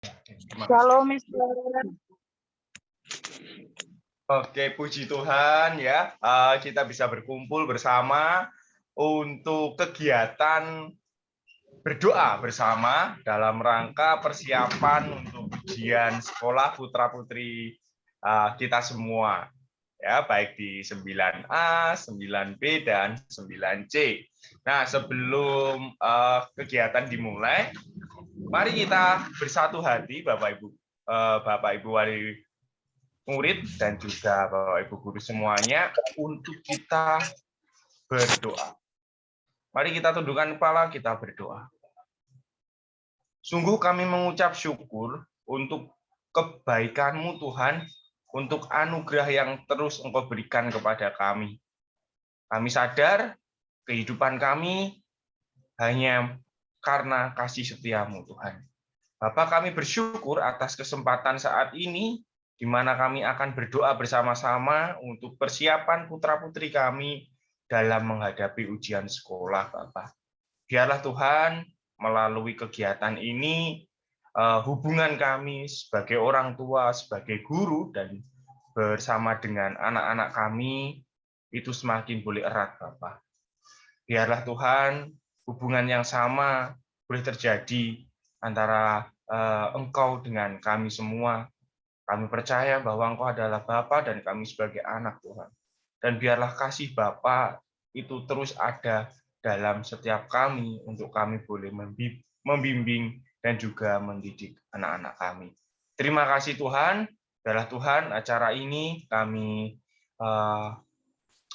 Terima kasih. Shalom, Mister. Oke, puji Tuhan ya, kita bisa berkumpul bersama untuk kegiatan berdoa bersama dalam rangka persiapan untuk ujian sekolah putra-putri kita semua. Ya, baik di 9A, 9B, dan 9C. Nah, sebelum kegiatan dimulai, mari kita bersatu hati, Bapak Ibu wali murid dan juga Bapak Ibu guru semuanya, untuk kita berdoa. Mari kita tundukkan kepala, kita berdoa. Sungguh kami mengucap syukur untuk kebaikan-Mu Tuhan, untuk anugerah yang terus Engkau berikan kepada kami. Kami sadar kehidupan kami hanya karena kasih setia-Mu Tuhan. Bapak, kami bersyukur atas kesempatan saat ini, di mana kami akan berdoa bersama-sama untuk persiapan putra-putri kami dalam menghadapi ujian sekolah, Bapak. Biarlah Tuhan, melalui kegiatan ini, hubungan kami sebagai orang tua, sebagai guru, dan bersama dengan anak-anak kami, itu semakin boleh erat, Bapak. Biarlah Tuhan, hubungan yang sama boleh terjadi antara Engkau dengan kami semua. Kami percaya bahwa Engkau adalah Bapa dan kami sebagai anak Tuhan. Dan biarlah kasih Bapa itu terus ada dalam setiap kami untuk kami boleh membimbing dan juga mendidik anak-anak kami. Terima kasih Tuhan. Biarlah Tuhan, acara ini kami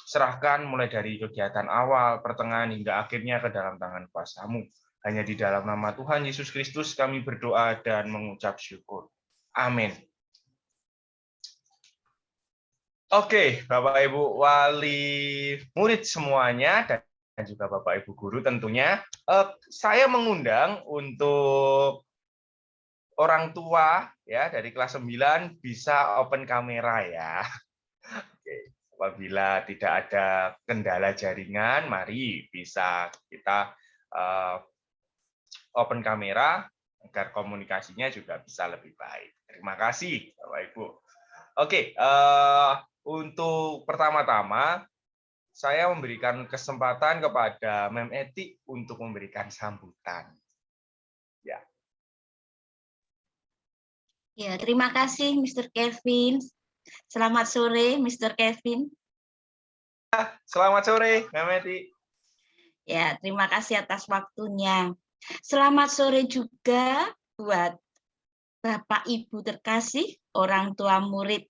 serahkan mulai dari kegiatan awal, pertengahan, hingga akhirnya ke dalam tangan kuasa-Mu. Hanya di dalam nama Tuhan Yesus Kristus kami berdoa dan mengucap syukur. Amin. Oke, Bapak Ibu wali murid semuanya dan juga Bapak Ibu guru tentunya, saya mengundang untuk orang tua ya dari kelas 9 bisa open kamera ya. Oke. Apabila tidak ada kendala jaringan, mari bisa kita open kamera agar komunikasinya juga bisa lebih baik. Terima kasih, Bapak Ibu. Oke, untuk pertama-tama saya memberikan kesempatan kepada Mem Eti untuk memberikan sambutan. Ya. Ya, terima kasih, Mr. Kevin. Selamat sore, Mr. Kevin. Selamat sore, Mem Eti. Ya, terima kasih atas waktunya. Selamat sore juga buat Bapak Ibu terkasih, orang tua murid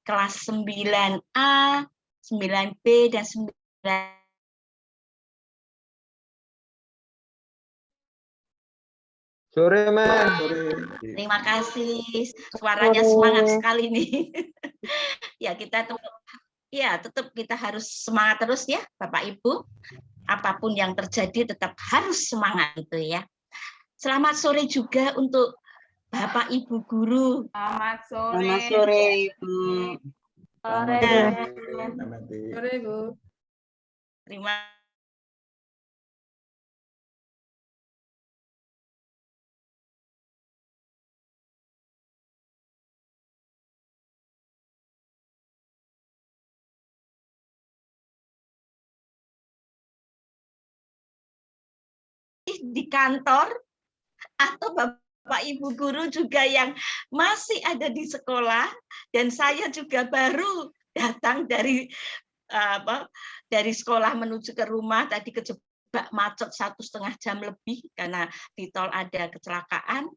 kelas 9A, 9B, dan 9. Sore, Men. Terima kasih. Suaranya semangat sekali nih. Ya, kita tetap kita harus semangat terus ya, Bapak Ibu. Apapun yang terjadi tetap harus semangat itu ya. Selamat sore juga untuk Bapak Ibu guru. Selamat sore. Selamat sore, Ibu. Sore. Sore, Bu. Terima di kantor atau Bapak Ibu guru juga yang masih ada di sekolah, dan saya juga baru datang dari sekolah menuju ke rumah, tadi kejebak macet 1,5 jam lebih karena di tol ada kecelakaan,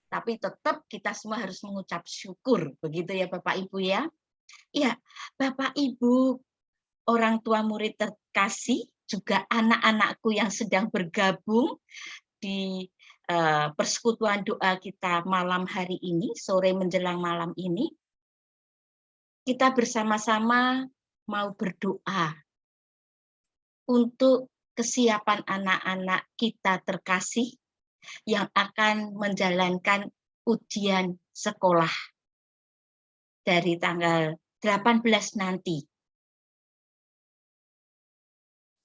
tapi tetap kita semua harus mengucap syukur, begitu ya Bapak Ibu ya. Ya, Bapak Ibu orang tua murid terkasih, juga anak-anakku yang sedang bergabung di persekutuan doa kita malam hari ini, sore menjelang malam ini, kita bersama-sama mau berdoa untuk kesiapan anak-anak kita terkasih yang akan menjalankan ujian sekolah dari tanggal 18 nanti.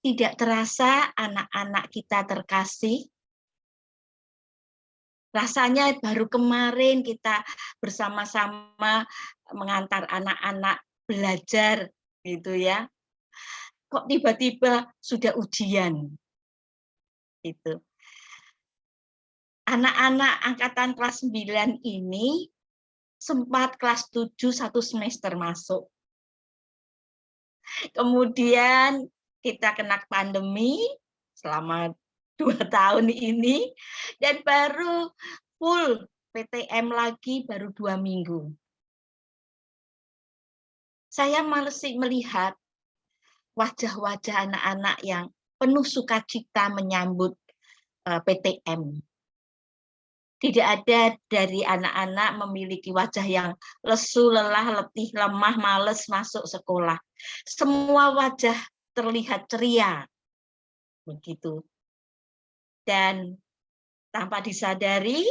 Tidak terasa anak-anak kita terkasih Rasanya baru kemarin kita bersama-sama mengantar anak-anak belajar gitu ya. Kok tiba-tiba sudah ujian gitu. Anak-anak angkatan kelas 9 ini sempat kelas 7 satu semester masuk. Kemudian kita kena pandemi selama 2 tahun ini dan baru full PTM lagi baru 2 minggu. Saya masih melihat wajah-wajah anak-anak yang penuh sukacita menyambut PTM. Tidak ada dari anak-anak memiliki wajah yang lesu, lelah, letih, lemah, malas masuk sekolah. Semua wajah terlihat ceria. Begitu. Dan tanpa disadari,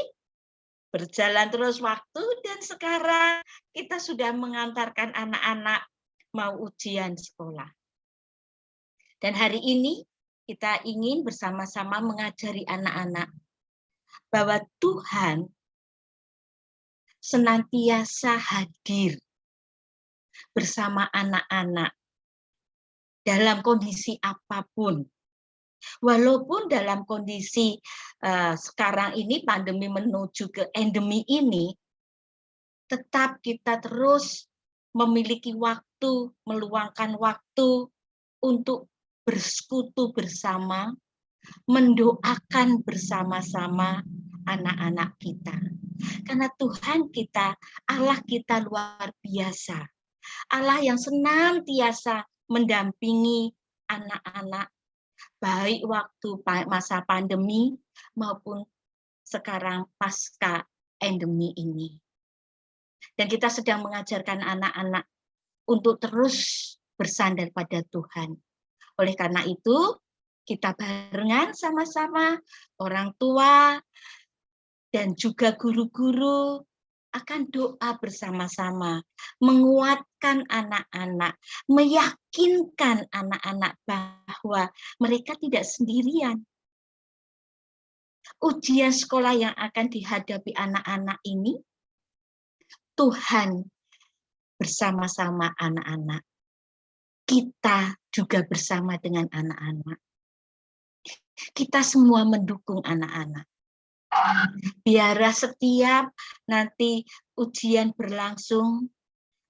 berjalan terus waktu dan sekarang kita sudah mengantarkan anak-anak mau ujian sekolah. Dan hari ini kita ingin bersama-sama mengajari anak-anak bahwa Tuhan senantiasa hadir bersama anak-anak dalam kondisi apapun. Walaupun dalam kondisi sekarang ini pandemi menuju ke endemi ini, tetap kita terus memiliki waktu, meluangkan waktu untuk bersekutu bersama, mendoakan bersama-sama anak-anak kita. Karena Tuhan kita, Allah kita luar biasa. Allah yang senantiasa mendampingi anak-anak, baik waktu masa pandemi maupun sekarang pasca endemi ini. Dan kita sedang mengajarkan anak-anak untuk terus bersandar pada Tuhan. Oleh karena itu, kita barengan sama-sama orang tua dan juga guru-guru akan doa bersama-sama, menguatkan anak-anak, meyakinkan anak-anak bahwa mereka tidak sendirian. Ujian sekolah yang akan dihadapi anak-anak ini, Tuhan bersama-sama anak-anak. Kita juga bersama dengan anak-anak. Kita semua mendukung anak-anak. Biar setiap nanti ujian berlangsung,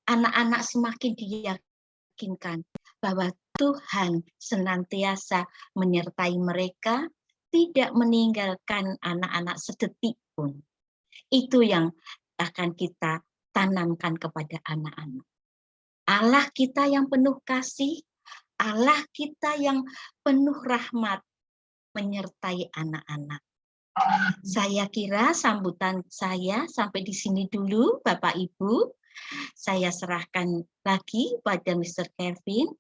anak-anak semakin diyakinkan bahwa Tuhan senantiasa menyertai mereka, tidak meninggalkan anak-anak sedetik pun. Itu yang akan kita tanamkan kepada anak-anak. Allah kita yang penuh kasih, Allah kita yang penuh rahmat menyertai anak-anak. Saya kira sambutan saya sampai di sini dulu, Bapak Ibu. Saya serahkan lagi pada Mr. Kevin.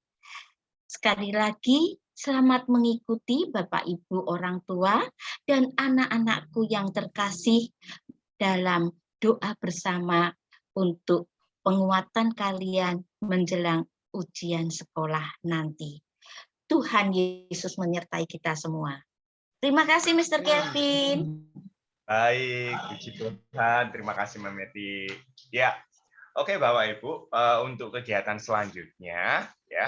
Sekali lagi, selamat mengikuti Bapak Ibu orang tua dan anak-anakku yang terkasih dalam doa bersama untuk penguatan kalian menjelang ujian sekolah nanti. Tuhan Yesus menyertai kita semua. Terima kasih Mr. Kevin. Baik, puji Tuhan. Terima kasih Mbak Meti. Ya, oke Bapak Ibu, untuk kegiatan selanjutnya, ya,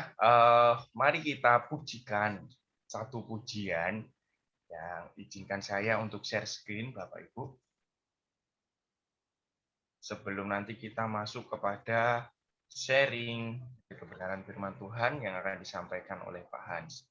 mari kita pujikan satu pujian yang izinkan saya untuk share screen Bapak Ibu. Sebelum nanti kita masuk kepada sharing kebenaran firman Tuhan yang akan disampaikan oleh Pak Hans.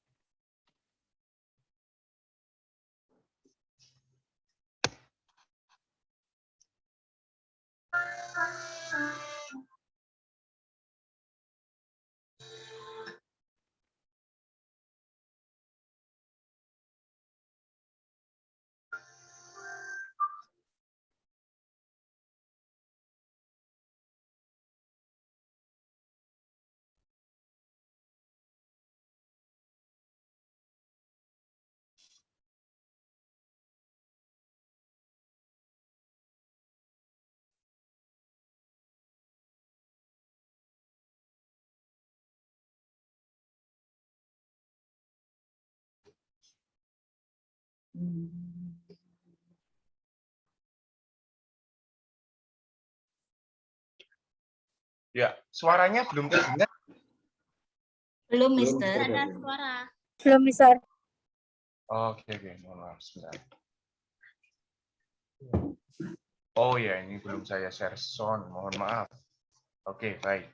Ya, suaranya belum terdengar. Belum, Mister. Belum, Mister. Oke, mohon maaf sebentar. Oh ya, ini belum saya share sound, mohon maaf. Oke, baik.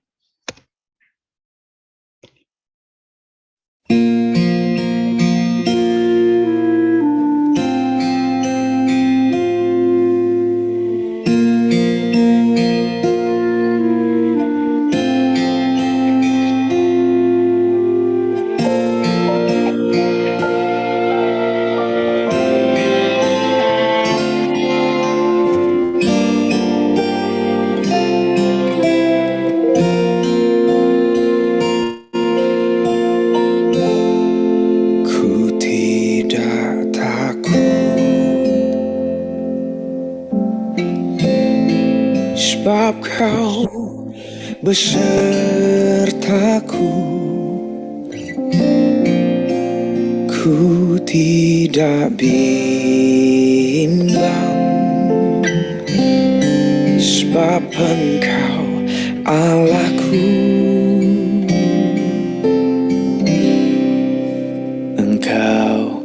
Ku tidak takut sebab kau besertaku. Ku tidak bimbang sebab Engkau Allahku. Engkau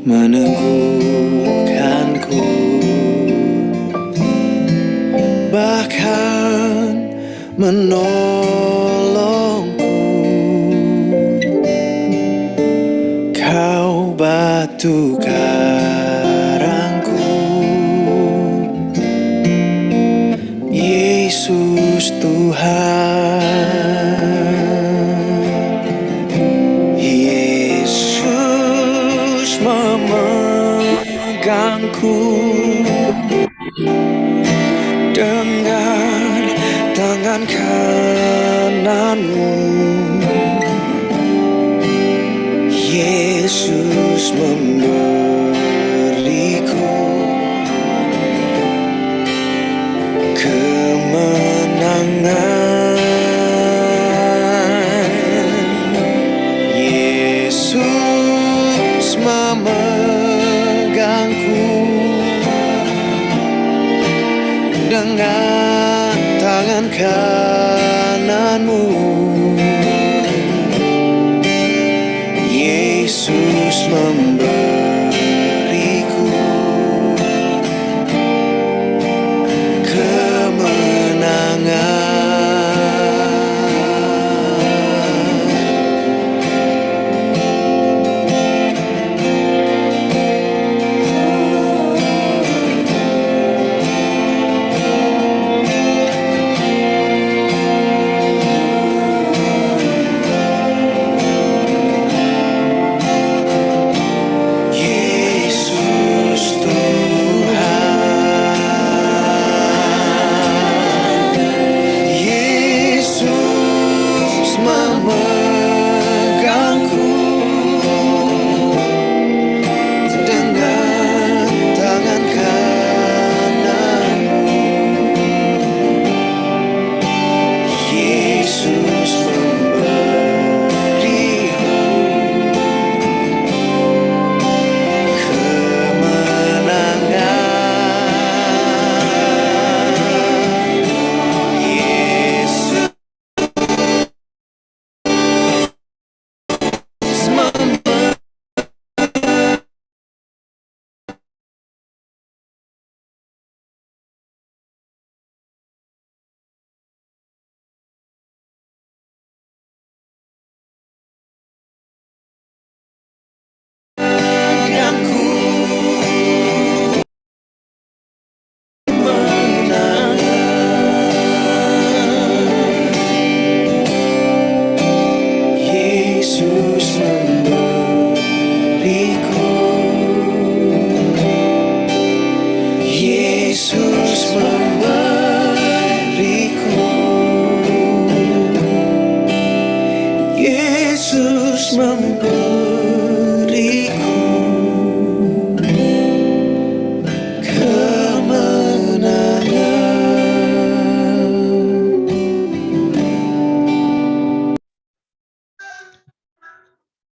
meneguhkanku, bahkan menolongku. Kau batu karangku, Yesus Tuhan. Yesus memegangku dengan tangan kananmu. Yesus memberiku kemenangan. Yesus memegangku dengan tangan kananmu. Yesus memberiku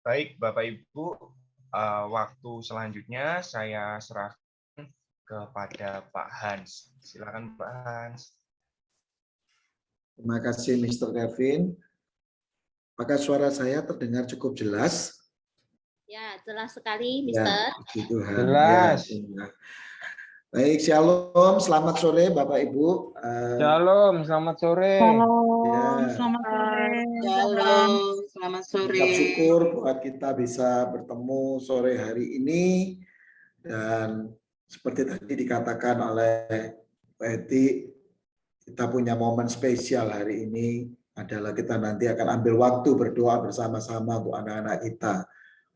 Baik, Bapak Ibu, waktu selanjutnya saya serahkan kepada Pak Hans. Silakan Pak Hans. Terima kasih Mr. Kevin. Apakah suara saya terdengar cukup jelas? Ya, jelas sekali, Ya, Mister. puji Tuhan. Jelas. Ya, baik, shalom, selamat sore Bapak Ibu. Shalom, selamat sore. Ya, Shalom, selamat sore. ucap syukur buat kita bisa bertemu sore hari ini. Dan seperti tadi dikatakan oleh Pak Eti, kita punya momen spesial hari ini adalah kita nanti akan ambil waktu berdoa bersama-sama untuk anak-anak kita.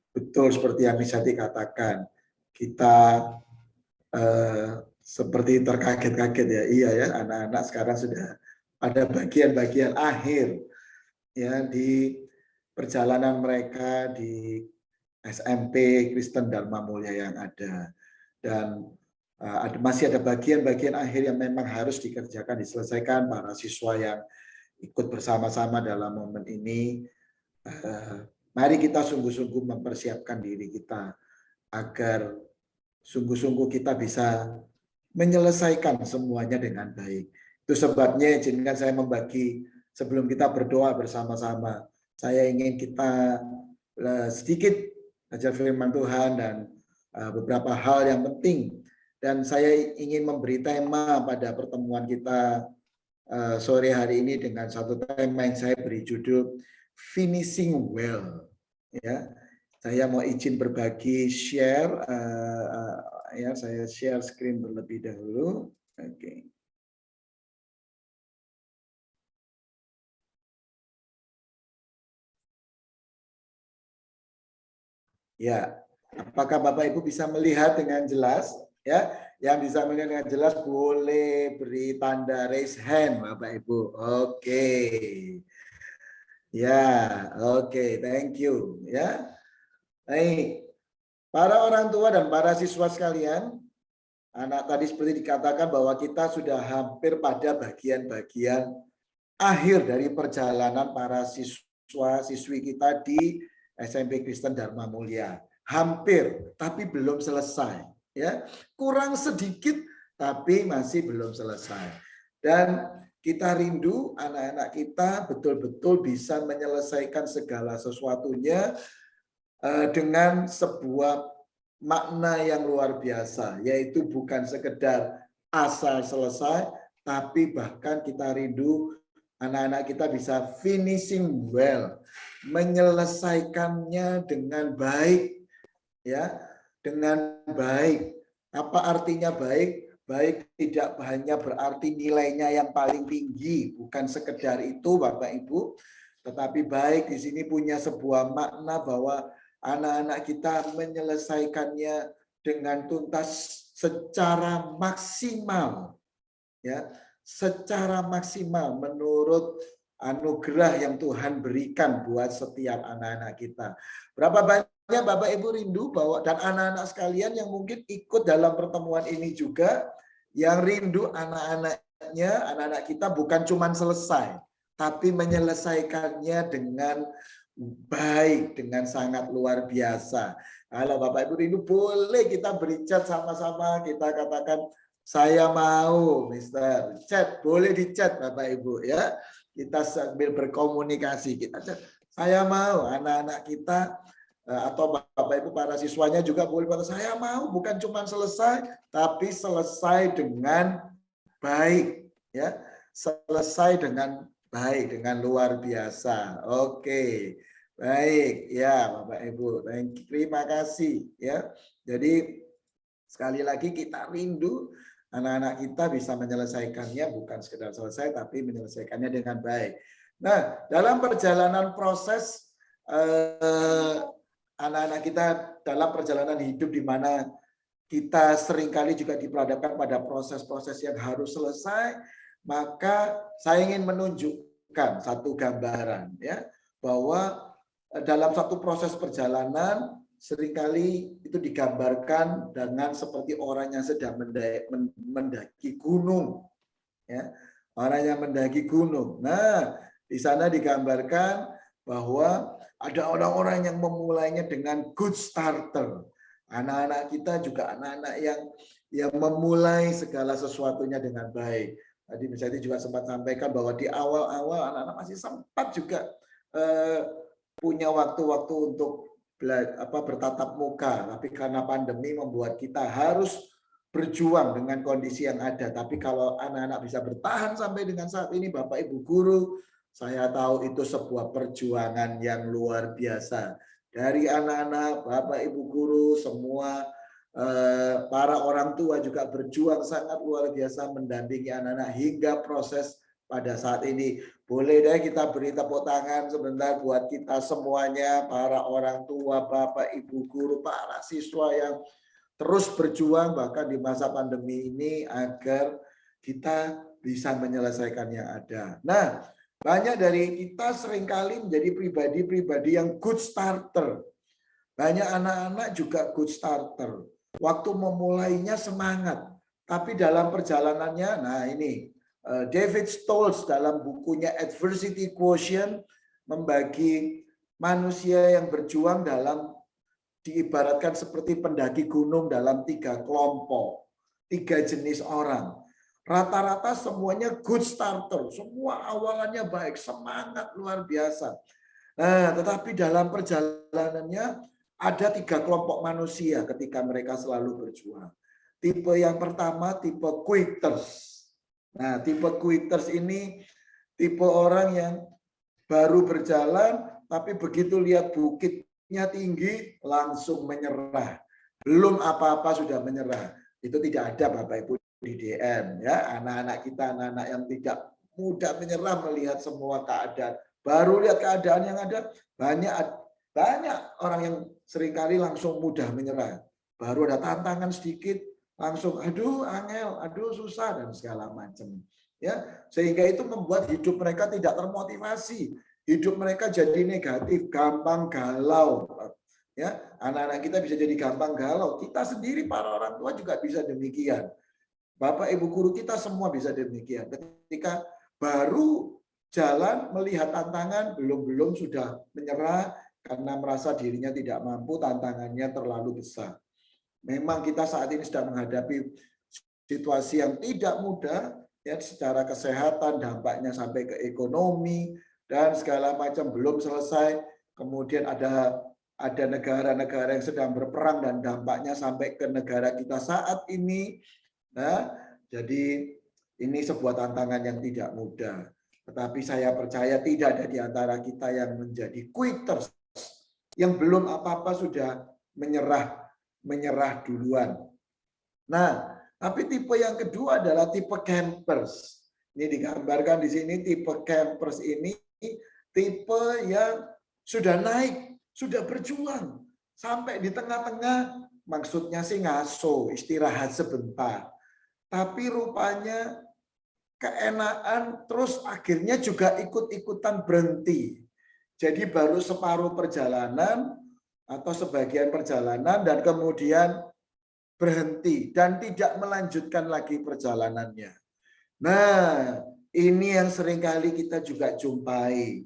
Betul seperti yang bisa dikatakan, kita seperti terkaget-kaget ya, iya ya, anak-anak sekarang sudah pada bagian-bagian akhir ya di perjalanan mereka di SMP Kristen Dharma Mulia yang ada, dan masih ada bagian-bagian akhir yang memang harus dikerjakan, diselesaikan. Para siswa yang ikut bersama-sama dalam momen ini, mari kita sungguh-sungguh mempersiapkan diri kita agar sungguh-sungguh kita bisa menyelesaikan semuanya dengan baik. Itu sebabnya izinkan saya membagi sebelum kita berdoa bersama-sama. Saya ingin kita sedikit belajar firman Tuhan dan beberapa hal yang penting. Dan saya ingin memberi tema pada pertemuan kita sore hari ini dengan satu tema yang saya beri judul Finishing Well. Ya, saya mau izin berbagi share. Ya, saya share screen terlebih dahulu. Oke. Ya, apakah Bapak Ibu bisa melihat dengan jelas? Ya, yang bisa melihat dengan jelas boleh beri tanda raise hand, Bapak Ibu. Oke. Ya, oke, thank you. Ya, baik. Para orang tua dan para siswa sekalian, anak tadi seperti dikatakan bahwa kita sudah hampir pada bagian-bagian akhir dari perjalanan para siswa-siswi kita di SMP Kristen Dharma Mulia. Hampir, tapi belum selesai. Ya, kurang sedikit, tapi masih belum selesai. Dan kita rindu anak-anak kita betul-betul bisa menyelesaikan segala sesuatunya dengan sebuah makna yang luar biasa, yaitu bukan sekedar asal selesai, tapi bahkan kita rindu anak-anak kita bisa finishing well, menyelesaikannya dengan baik, ya, dengan baik. Apa artinya baik? Baik tidak hanya berarti nilainya yang paling tinggi, bukan sekedar itu Bapak Ibu, tetapi baik di sini punya sebuah makna bahwa anak-anak kita menyelesaikannya dengan tuntas secara maksimal, ya, secara maksimal menurut anugerah yang Tuhan berikan buat setiap anak-anak kita. Berapa banyak Bapak Ibu rindu bahwa, dan anak-anak sekalian yang mungkin ikut dalam pertemuan ini juga, yang rindu anak-anaknya, anak-anak kita bukan cuma selesai, tapi menyelesaikannya dengan baik, dengan sangat luar biasa. Kalau Bapak Ibu rindu, boleh kita beri chat sama-sama, kita katakan, saya mau, Mister. Chat, boleh di chat Bapak Ibu ya. Kita sambil berkomunikasi, kita chat. Saya mau, anak-anak kita atau Bapak Ibu para siswanya juga boleh kata, saya mau bukan cuma selesai, tapi selesai dengan baik, ya. Selesai dengan baik, dengan luar biasa. Oke. Baik, ya Bapak Ibu. Terima kasih ya. Jadi sekali lagi kita rindu anak-anak kita bisa menyelesaikannya bukan sekedar selesai, tapi menyelesaikannya dengan baik. Nah, dalam perjalanan proses anak-anak kita dalam perjalanan hidup di mana kita seringkali juga diperhadapkan pada proses-proses yang harus selesai, maka saya ingin menunjukkan satu gambaran ya, bahwa dalam satu proses perjalanan seringkali itu digambarkan dengan seperti orang yang sedang mendaki gunung, ya, orang yang mendaki gunung. Nah, di sana digambarkan bahwa ada orang-orang yang memulainya dengan good starter. Anak-anak kita juga anak-anak yang memulai segala sesuatunya dengan baik. Tadi Misalnya juga sempat sampaikan bahwa di awal-awal anak-anak masih sempat juga punya waktu-waktu untuk bertatap muka, tapi karena pandemi membuat kita harus berjuang dengan kondisi yang ada. Tapi kalau anak-anak bisa bertahan sampai dengan saat ini, Bapak Ibu guru, saya tahu itu sebuah perjuangan yang luar biasa. Dari anak-anak, Bapak Ibu guru, semua para orang tua juga berjuang sangat luar biasa mendampingi anak-anak hingga proses pada saat ini. Boleh deh kita beri tepuk tangan sebentar buat kita semuanya, para orang tua, Bapak Ibu guru, para siswa yang terus berjuang bahkan di masa pandemi ini agar kita bisa menyelesaikan yang ada. Nah, banyak dari kita seringkali menjadi pribadi-pribadi yang good starter. Banyak anak-anak juga good starter. Waktu memulainya semangat, tapi dalam perjalanannya, nah ini David Stolz dalam bukunya Adversity Quotient membagi manusia yang berjuang dalam diibaratkan seperti pendaki gunung dalam 3 kelompok, 3 jenis orang. Rata-rata semuanya good starter, semua awalannya baik, semangat luar biasa. Nah, tetapi dalam perjalanannya ada 3 kelompok manusia ketika mereka selalu berjuang. Tipe yang pertama, tipe quitters. Nah, tipe quitters ini tipe orang yang baru berjalan, tapi begitu lihat bukitnya tinggi, langsung menyerah. Belum apa-apa sudah menyerah. Itu tidak ada Bapak Ibu di DM. Ya, anak-anak kita, anak-anak yang tidak mudah menyerah melihat semua keadaan. Baru lihat keadaan yang ada, banyak orang yang seringkali langsung mudah menyerah. Baru ada tantangan sedikit, langsung aduh angel, aduh susah dan segala macam. Ya, sehingga itu membuat hidup mereka tidak termotivasi. Hidup mereka jadi negatif, gampang galau. Ya, anak-anak kita bisa jadi gampang galau. Kita sendiri para orang tua juga bisa demikian. Bapak Ibu guru kita semua bisa demikian. Ketika baru jalan melihat tantangan, belum sudah menyerah karena merasa dirinya tidak mampu, tantangannya terlalu besar. Memang kita saat ini sedang menghadapi situasi yang tidak mudah, ya, secara kesehatan, dampaknya sampai ke ekonomi dan segala macam belum selesai. Kemudian ada negara-negara yang sedang berperang dan dampaknya sampai ke negara kita saat ini. Nah, jadi ini sebuah tantangan yang tidak mudah. Tetapi saya percaya tidak ada di antara kita yang menjadi quitters, yang belum apa-apa sudah menyerah duluan. Nah, tapi tipe yang kedua adalah tipe campers. Ini digambarkan di sini, tipe campers ini tipe yang sudah naik, sudah berjuang. Sampai di tengah-tengah, maksudnya sih ngaso, istirahat sebentar. Tapi rupanya keenaan, terus akhirnya juga ikut-ikutan berhenti. Jadi baru separuh perjalanan atau sebagian perjalanan dan kemudian berhenti dan tidak melanjutkan lagi perjalanannya. Nah, ini yang seringkali kita juga jumpai,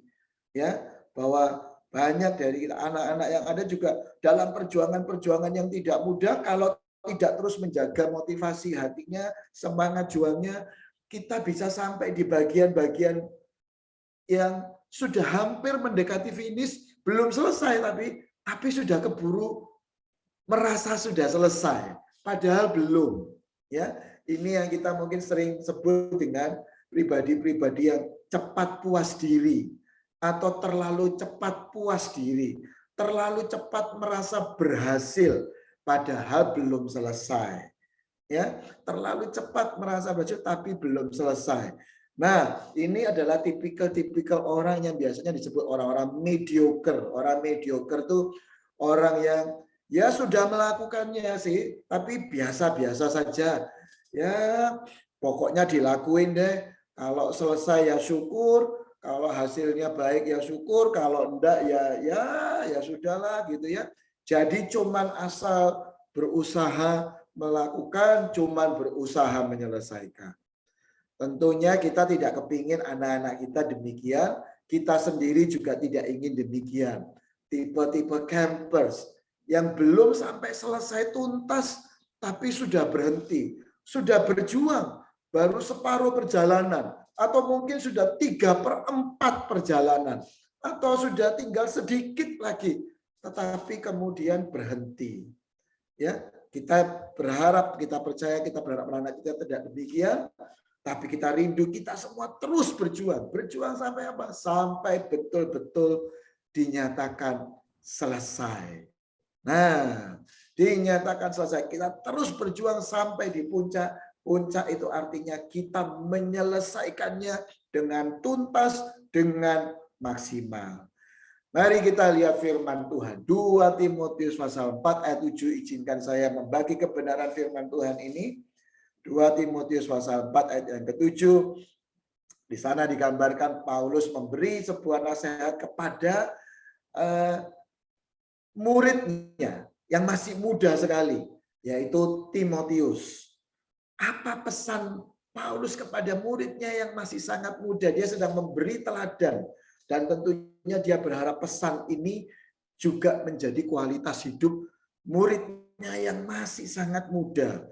ya, bahwa banyak dari anak-anak yang ada juga dalam perjuangan-perjuangan yang tidak mudah, kalau tidak terus menjaga motivasi hatinya, semangat juangnya, kita bisa sampai di bagian-bagian yang sudah hampir mendekati finish, belum selesai tapi sudah keburu merasa sudah selesai, padahal belum. Ya, ini yang kita mungkin sering sebut dengan pribadi-pribadi yang cepat puas diri atau terlalu cepat puas diri, terlalu cepat merasa berhasil, padahal belum selesai. Ya, terlalu cepat merasa berhasil tapi belum selesai. Nah, ini adalah tipikal orang yang biasanya disebut orang-orang mediocre. Orang mediocre itu orang yang ya sudah melakukannya sih, tapi biasa-biasa saja. Ya, pokoknya dilakuin deh. Kalau selesai ya syukur, kalau hasilnya baik ya syukur, kalau enggak ya sudahlah gitu ya. Jadi cuman asal berusaha melakukan, cuman berusaha menyelesaikan. Tentunya kita tidak kepingin anak-anak kita demikian, kita sendiri juga tidak ingin demikian. Tipe-tipe campers yang belum sampai selesai tuntas, tapi sudah berhenti, sudah berjuang, baru separuh perjalanan, atau mungkin sudah 3/4 perjalanan, atau sudah tinggal sedikit lagi, tetapi kemudian berhenti. Ya, kita berharap, kita percaya, kita berharap anak kita tidak demikian, tapi kita rindu, kita semua terus berjuang. Berjuang sampai apa? Sampai betul-betul dinyatakan selesai. Nah, dinyatakan selesai. Kita terus berjuang sampai di puncak. Puncak itu artinya kita menyelesaikannya dengan tuntas, dengan maksimal. Mari kita lihat firman Tuhan. 2 Timotius pasal 4 ayat 7. Izinkan saya membagi kebenaran firman Tuhan ini. 2 Timotius pasal 4 ayat yang ke-7. Di sana digambarkan Paulus memberi sebuah nasihat kepada muridnya yang masih muda sekali, yaitu Timotius. Apa pesan Paulus kepada muridnya yang masih sangat muda? Dia sedang memberi teladan, dan tentunya dia berharap pesan ini juga menjadi kualitas hidup muridnya yang masih sangat muda.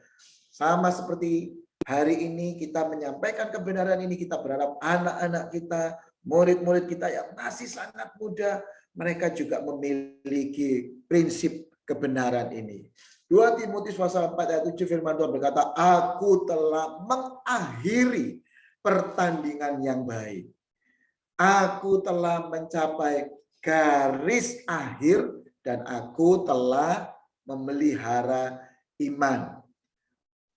Sama seperti hari ini kita menyampaikan kebenaran ini, kita berharap anak-anak kita, murid-murid kita yang masih sangat muda, mereka juga memiliki prinsip kebenaran ini. 2 Timotius pasal 4 ayat 7 firman Tuhan berkata, aku telah mengakhiri pertandingan yang baik. Aku telah mencapai garis akhir dan aku telah memelihara iman.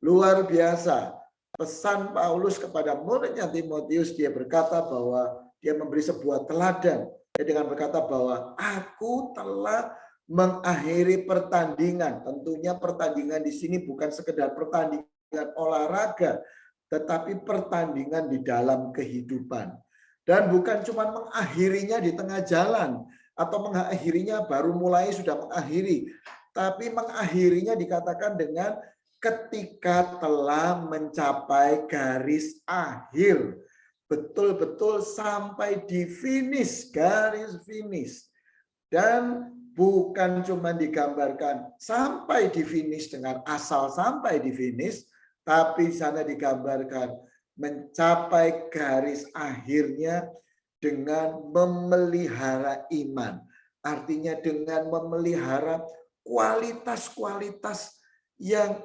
Luar biasa. Pesan Paulus kepada muridnya Timotius, dia berkata bahwa dia memberi sebuah teladan. Dia dengan berkata bahwa aku telah mengakhiri pertandingan. Tentunya pertandingan di sini bukan sekedar pertandingan olahraga, tetapi pertandingan di dalam kehidupan. Dan bukan cuma mengakhirinya di tengah jalan atau mengakhirinya baru mulai sudah mengakhiri, tapi mengakhirinya dikatakan dengan ketika telah mencapai garis akhir. Betul-betul sampai di finish, garis finish. Dan bukan cuma digambarkan sampai di finish dengan asal sampai di finish, tapi di sana digambarkan mencapai garis akhirnya dengan memelihara iman. Artinya dengan memelihara kualitas-kualitas yang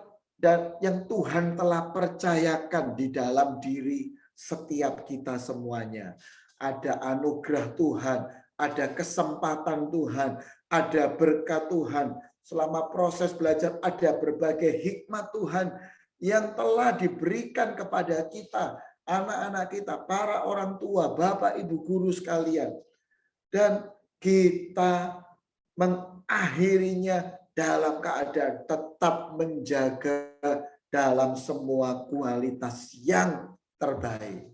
Tuhan telah percayakan di dalam diri setiap kita semuanya. Ada anugerah Tuhan, ada kesempatan Tuhan, ada berkat Tuhan. Selama proses belajar ada berbagai hikmat Tuhan yang telah diberikan kepada kita, anak-anak kita, para orang tua, Bapak, Ibu, guru sekalian. Dan kita mengakhirinya dalam keadaan tetap menjaga dalam semua kualitas yang terbaik.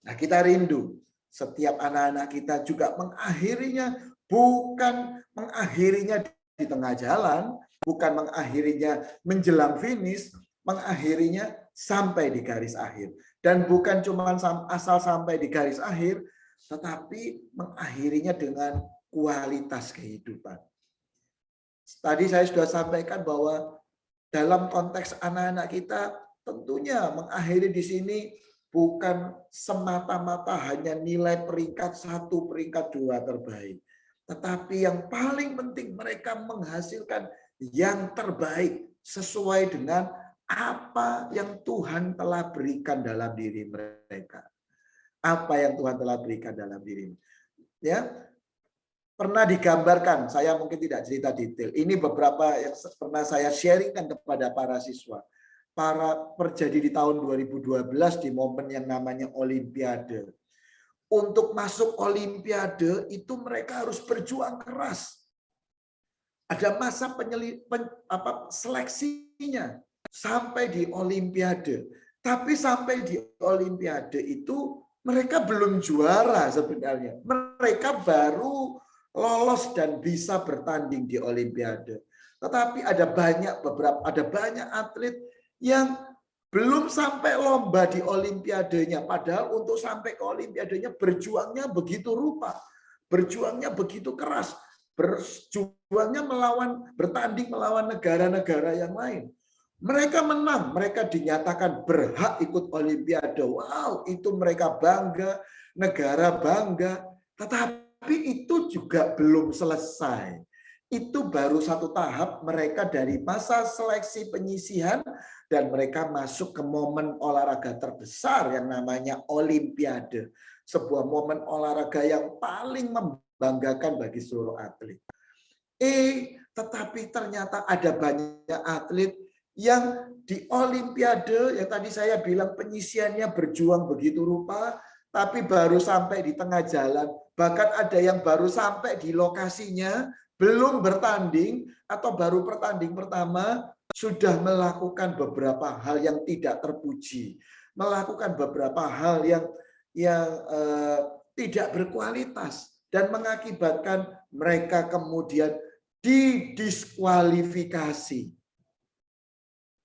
Nah, kita rindu setiap anak-anak kita juga mengakhirinya, bukan mengakhirinya di tengah jalan, bukan mengakhirinya menjelang finish, mengakhirinya sampai di garis akhir. Dan bukan cuma asal sampai di garis akhir, tetapi mengakhirinya dengan kualitas kehidupan. Tadi saya sudah sampaikan bahwa dalam konteks anak-anak kita tentunya mengakhiri di sini bukan semata-mata hanya nilai peringkat 1, peringkat 2 terbaik. Tetapi yang paling penting mereka menghasilkan yang terbaik sesuai dengan apa yang Tuhan telah berikan dalam diri mereka. Apa yang Tuhan telah berikan dalam diri. Ya, pernah digambarkan, saya mungkin tidak cerita detail. Ini beberapa yang pernah saya sharingkan kepada para siswa. Terjadi di tahun 2012 di momen yang namanya Olimpiade. Untuk masuk Olimpiade itu mereka harus berjuang keras. Ada masa seleksinya sampai di Olimpiade. Tapi sampai di Olimpiade itu mereka belum juara sebenarnya. Mereka baru lolos dan bisa bertanding di Olimpiade. Tetapi ada banyak atlet yang belum sampai lomba di Olimpiadenya. Padahal untuk sampai ke Olimpiadenya berjuangnya begitu rupa. Berjuangnya begitu keras. Berjuangnya bertanding melawan negara-negara yang lain. Mereka menang, mereka dinyatakan berhak ikut Olimpiade. Wow, itu mereka bangga, negara bangga. Tetapi itu juga belum selesai. Itu baru satu tahap, mereka dari masa seleksi penyisihan dan mereka masuk ke momen olahraga terbesar yang namanya Olimpiade. Sebuah momen olahraga yang paling membanggakan bagi seluruh atlet. Tetapi ternyata ada banyak atlet yang di Olimpiade, yang tadi saya bilang penyisiannya berjuang begitu rupa, tapi baru sampai di tengah jalan. Bahkan ada yang baru sampai di lokasinya, belum bertanding, atau baru pertanding pertama, sudah melakukan beberapa hal yang tidak terpuji. Melakukan beberapa hal yang tidak berkualitas. Dan mengakibatkan mereka kemudian didiskualifikasi.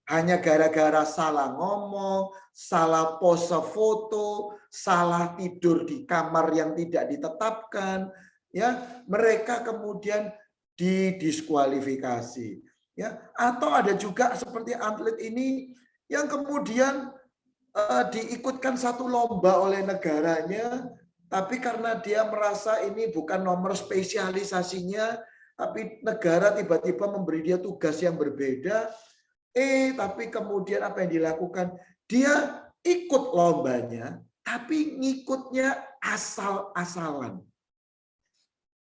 Hanya gara-gara salah ngomong, salah pose foto, salah tidur di kamar yang tidak ditetapkan, ya, mereka kemudian didiskualifikasi, ya. Atau ada juga seperti atlet ini yang kemudian diikutkan satu lomba oleh negaranya, tapi karena dia merasa ini bukan nomor spesialisasinya, tapi negara tiba-tiba memberi dia tugas yang berbeda. Tapi kemudian apa yang dilakukan? Dia ikut lombanya, tapi ngikutnya asal-asalan.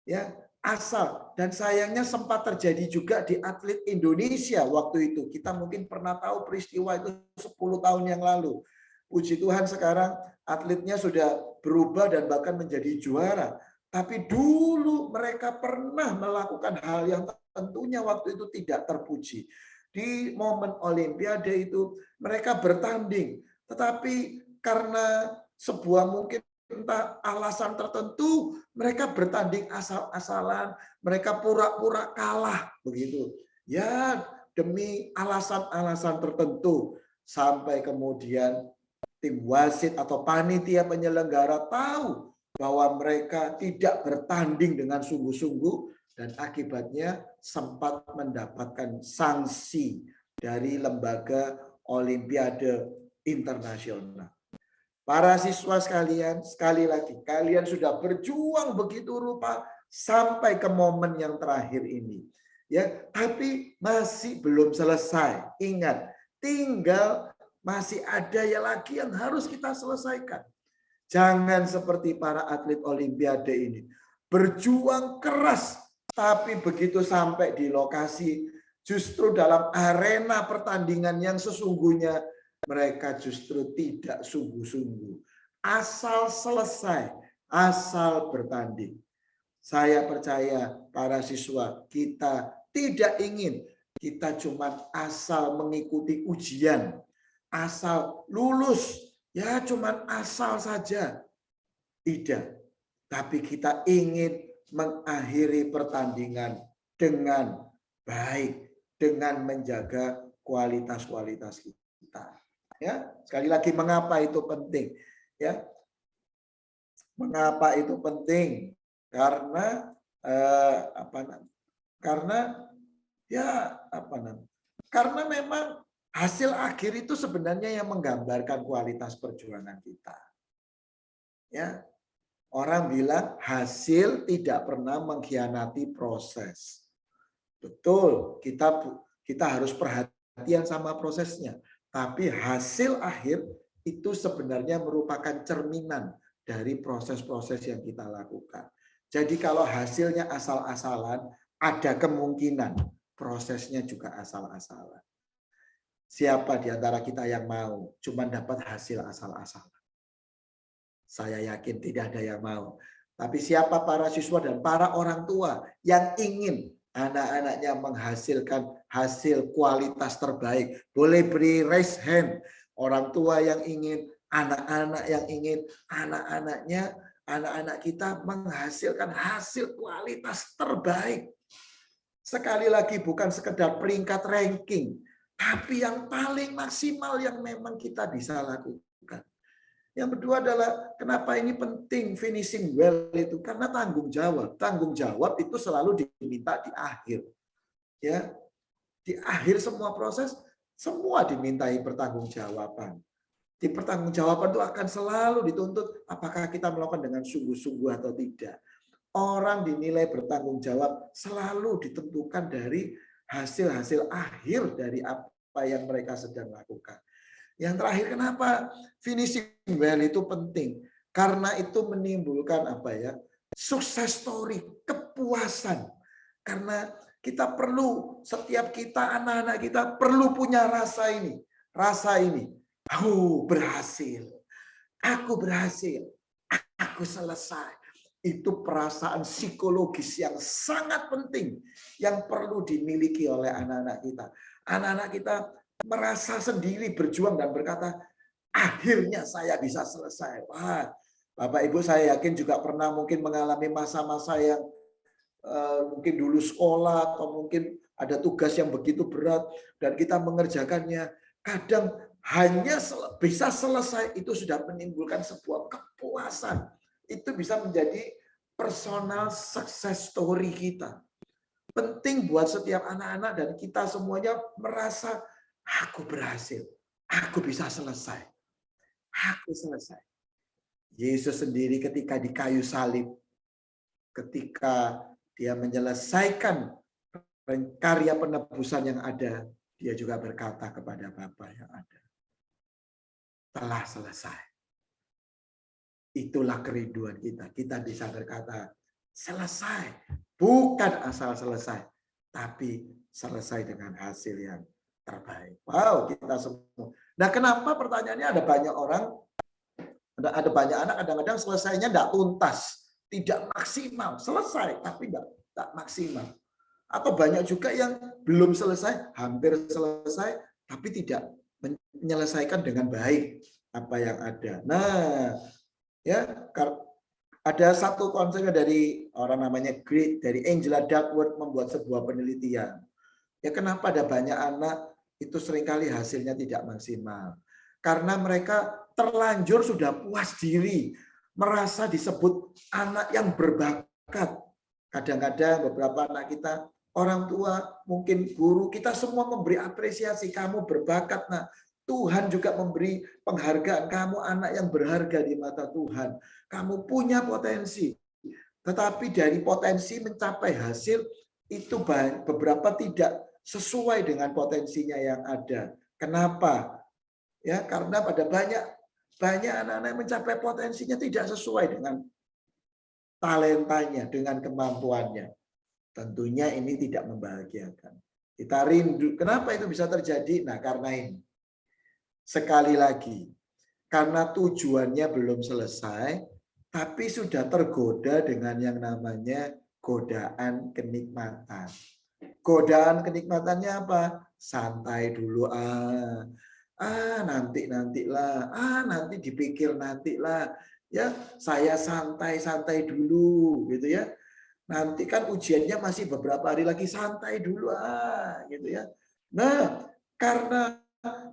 Ya, asal. Dan sayangnya sempat terjadi juga di atlet Indonesia waktu itu. Kita mungkin pernah tahu peristiwa itu 10 tahun yang lalu. Puji Tuhan sekarang atletnya sudah berubah dan bahkan menjadi juara. Tapi dulu mereka pernah melakukan hal yang tentunya waktu itu tidak terpuji. Di momen Olimpiade itu mereka bertanding, tetapi karena sebuah mungkin entah alasan tertentu mereka bertanding asal-asalan, mereka pura-pura kalah begitu. Ya, demi alasan-alasan tertentu sampai kemudian tim wasit atau panitia penyelenggara tahu bahwa mereka tidak bertanding dengan sungguh-sungguh. Dan akibatnya sempat mendapatkan sanksi dari lembaga Olimpiade Internasional. Para siswa sekalian, sekali lagi, kalian sudah berjuang begitu rupa sampai ke momen yang terakhir ini. Ya, tapi masih belum selesai. Ingat, tinggal masih ada ya lagi yang harus kita selesaikan. Jangan seperti para atlet Olimpiade ini. Berjuang keras. Tapi begitu sampai di lokasi, justru dalam arena pertandingan yang sesungguhnya, mereka justru tidak sungguh-sungguh. Asal selesai, asal bertanding. Saya percaya para siswa, kita tidak ingin, kita cuma asal mengikuti ujian, asal lulus, ya cuma asal saja. Tidak, tapi kita ingin mengakhiri pertandingan dengan baik, dengan menjaga kualitas-kualitas kita. Ya, sekali lagi mengapa itu penting? Ya, mengapa itu penting? Karena Karena memang hasil akhir itu sebenarnya yang menggambarkan kualitas perjuangan kita. Ya. Orang bilang hasil tidak pernah mengkhianati proses. Betul, kita harus perhatian sama prosesnya. Tapi hasil akhir itu sebenarnya merupakan cerminan dari proses-proses yang kita lakukan. Jadi kalau hasilnya asal-asalan, ada kemungkinan prosesnya juga asal-asalan. Siapa di antara kita yang mau cuma dapat hasil asal-asalan? Saya yakin tidak ada yang mau. Tapi siapa para siswa dan para orang tua yang ingin anak-anaknya menghasilkan hasil kualitas terbaik? Boleh beri raise hand. Orang tua yang ingin, anak-anak yang ingin, anak-anak kita menghasilkan hasil kualitas terbaik. Sekali lagi bukan sekedar peringkat ranking, tapi yang paling maksimal yang memang kita bisa lakukan. Yang kedua adalah kenapa ini penting finishing well itu, karena tanggung jawab. Tanggung jawab itu selalu diminta di akhir. Ya. Di akhir semua proses Semua dimintai pertanggungjawaban. Di pertanggungjawaban itu akan selalu dituntut apakah kita melakukan dengan sungguh-sungguh atau tidak. Orang dinilai bertanggung jawab selalu ditentukan dari hasil-hasil akhir dari apa yang mereka sedang lakukan. Yang terakhir, kenapa finishing well itu penting? Karena itu menimbulkan sukses story, kepuasan. Karena kita perlu, setiap kita, anak-anak kita perlu punya rasa ini. Rasa ini, berhasil. Aku berhasil. Aku selesai. Itu perasaan psikologis yang sangat penting yang perlu dimiliki oleh anak-anak kita. Anak-anak kita merasa sendiri berjuang dan berkata, akhirnya saya bisa selesai. Wah, Bapak Ibu saya yakin juga pernah mungkin mengalami masa-masa yang mungkin dulu sekolah atau mungkin ada tugas yang begitu berat dan kita mengerjakannya. Kadang hanya bisa selesai itu sudah menimbulkan sebuah kepuasan. Itu bisa menjadi personal success story kita. Penting buat setiap anak-anak dan kita semuanya merasa aku berhasil, aku bisa selesai, aku selesai. Yesus sendiri ketika di kayu salib, ketika dia menyelesaikan karya penebusan yang ada, dia juga berkata kepada Bapa yang ada, telah selesai. Itulah kerinduan kita. Kita bisa berkata, selesai. Bukan asal selesai, tapi selesai dengan hasil yang terbaik. Wow, kita semua. Nah, kenapa pertanyaannya ada banyak orang, ada banyak anak kadang-kadang selesainya tidak tuntas, tidak maksimal. Selesai, tapi tidak maksimal. Atau banyak juga yang belum selesai, hampir selesai, tapi tidak menyelesaikan dengan baik apa yang ada. Nah, ya, ada satu konsep dari orang namanya dari Angela Duckworth membuat sebuah penelitian. Ya, kenapa ada banyak anak itu seringkali hasilnya tidak maksimal? Karena mereka terlanjur sudah puas diri, merasa disebut anak yang berbakat. Kadang-kadang beberapa anak kita, orang tua, mungkin guru, kita semua memberi apresiasi, kamu berbakat, nah. Tuhan juga memberi penghargaan, kamu anak yang berharga di mata Tuhan. Kamu punya potensi. Tetapi dari potensi mencapai hasil, itu beberapa tidak sesuai dengan potensinya yang ada. Kenapa? Ya, karena pada banyak anak-anak yang mencapai potensinya tidak sesuai dengan talentanya, dengan kemampuannya. Tentunya ini tidak membahagiakan. Kita rindu. Kenapa itu bisa terjadi? Nah, karena ini. Sekali lagi, karena tujuannya belum selesai, tapi sudah tergoda dengan yang namanya godaan kenikmatan. Godaan kenikmatannya apa? Santai dulu, nantilah, nanti dipikir nantilah. Ya, saya santai dulu, gitu ya. Nanti kan ujiannya masih beberapa hari lagi, santai dulu, gitu ya. Nah, karena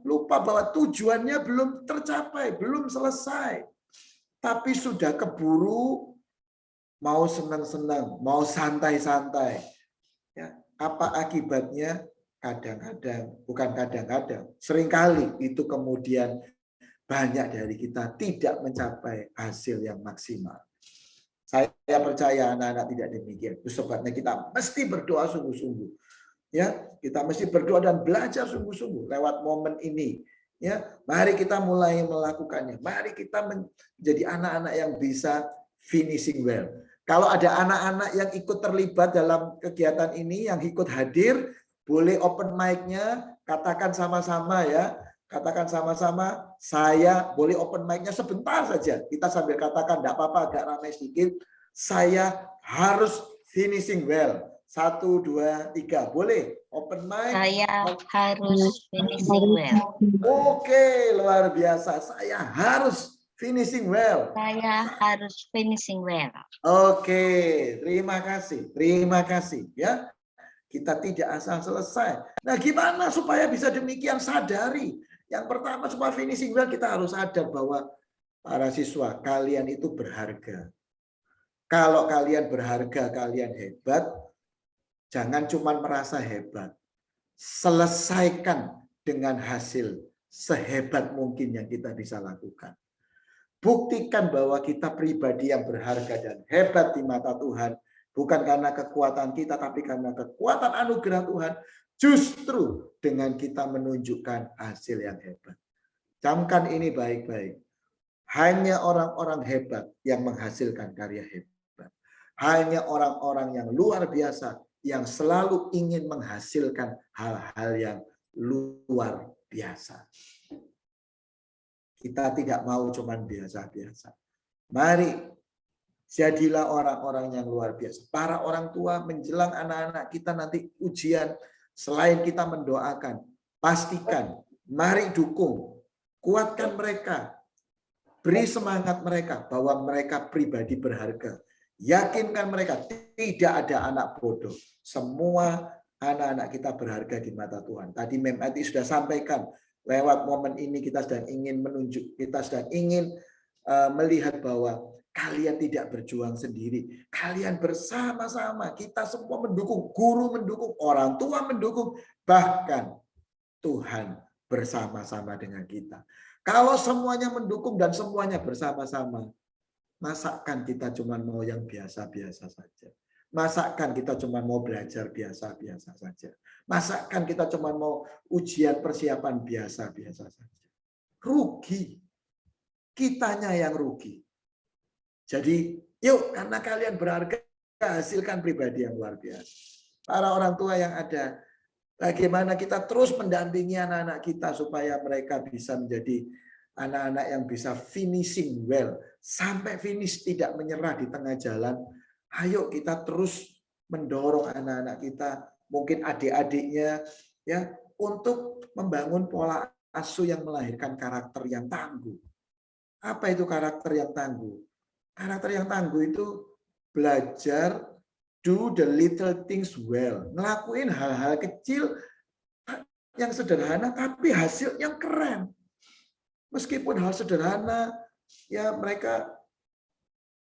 lupa bahwa tujuannya belum tercapai, belum selesai. Tapi sudah keburu mau senang-senang, mau santai-santai. Ya, apa akibatnya? Kadang-kadang, bukan kadang-kadang, seringkali itu kemudian banyak dari kita tidak mencapai hasil yang maksimal. Saya percaya anak-anak tidak demikian. Itu sebabnya kita mesti berdoa sungguh-sungguh. Ya, kita mesti berdoa dan belajar sungguh-sungguh lewat momen ini. Ya, mari kita mulai melakukannya. Mari kita menjadi anak-anak yang bisa finishing well. Kalau ada anak-anak yang ikut terlibat dalam kegiatan ini, yang ikut hadir, boleh open mic-nya, katakan sama-sama ya. Katakan sama-sama, saya boleh open mic-nya sebentar saja. Kita sambil katakan, enggak apa-apa, agak ramai sedikit. Saya harus finishing well. 1, 2, 3. Boleh? Open mic. Saya harus finishing well. Oke, luar biasa. Saya harus finishing well. Saya harus finishing well. Oke, terima kasih. Terima kasih. Ya, kita tidak asal selesai. Nah, gimana supaya bisa demikian? Sadari. Yang pertama, supaya finishing well, kita harus sadar bahwa para siswa, kalian itu berharga. Kalau kalian berharga, kalian hebat, jangan cuma merasa hebat. Selesaikan dengan hasil sehebat mungkin yang kita bisa lakukan. Buktikan bahwa kita pribadi yang berharga dan hebat di mata Tuhan, bukan karena kekuatan kita, tapi karena kekuatan anugerah Tuhan, justru dengan kita menunjukkan hasil yang hebat. Camkan ini baik-baik. Hanya orang-orang hebat yang menghasilkan karya hebat. Hanya orang-orang yang luar biasa yang selalu ingin menghasilkan hal-hal yang luar biasa. Kita tidak mau cuman biasa-biasa. Mari jadilah orang-orang yang luar biasa. Para orang tua menjelang anak-anak kita nanti ujian, selain kita mendoakan, pastikan, mari dukung, kuatkan mereka, beri semangat mereka bahwa mereka pribadi berharga. Yakinkan mereka tidak ada anak bodoh. Semua anak-anak kita berharga di mata Tuhan. Tadi Mem Ati sudah sampaikan, lewat momen ini kita sedang ingin menunjuk, kita sedang ingin melihat bahwa kalian tidak berjuang sendiri. Kalian bersama-sama, kita semua mendukung, guru mendukung, orang tua mendukung, bahkan Tuhan bersama-sama dengan kita. Kalau semuanya mendukung dan semuanya bersama-sama, masakan kita cuma mau yang biasa-biasa saja. Masakan kita cuma mau belajar biasa-biasa saja. Masakan kita cuma mau ujian persiapan biasa-biasa saja. Rugi. Kitanya yang rugi. Jadi yuk, karena kalian berharga, hasilkan pribadi yang luar biasa. Para orang tua yang ada, bagaimana kita terus mendampingi anak-anak kita supaya mereka bisa menjadi anak-anak yang bisa finishing well. Sampai finish, tidak menyerah di tengah jalan. Ayo kita terus mendorong anak-anak kita, mungkin adik-adiknya, ya, untuk membangun pola asuh yang melahirkan karakter yang tangguh. Apa itu karakter yang tangguh? Karakter yang tangguh itu belajar do the little things well, ngelakuin hal-hal kecil yang sederhana tapi hasil yang keren. Meskipun hal sederhana, ya mereka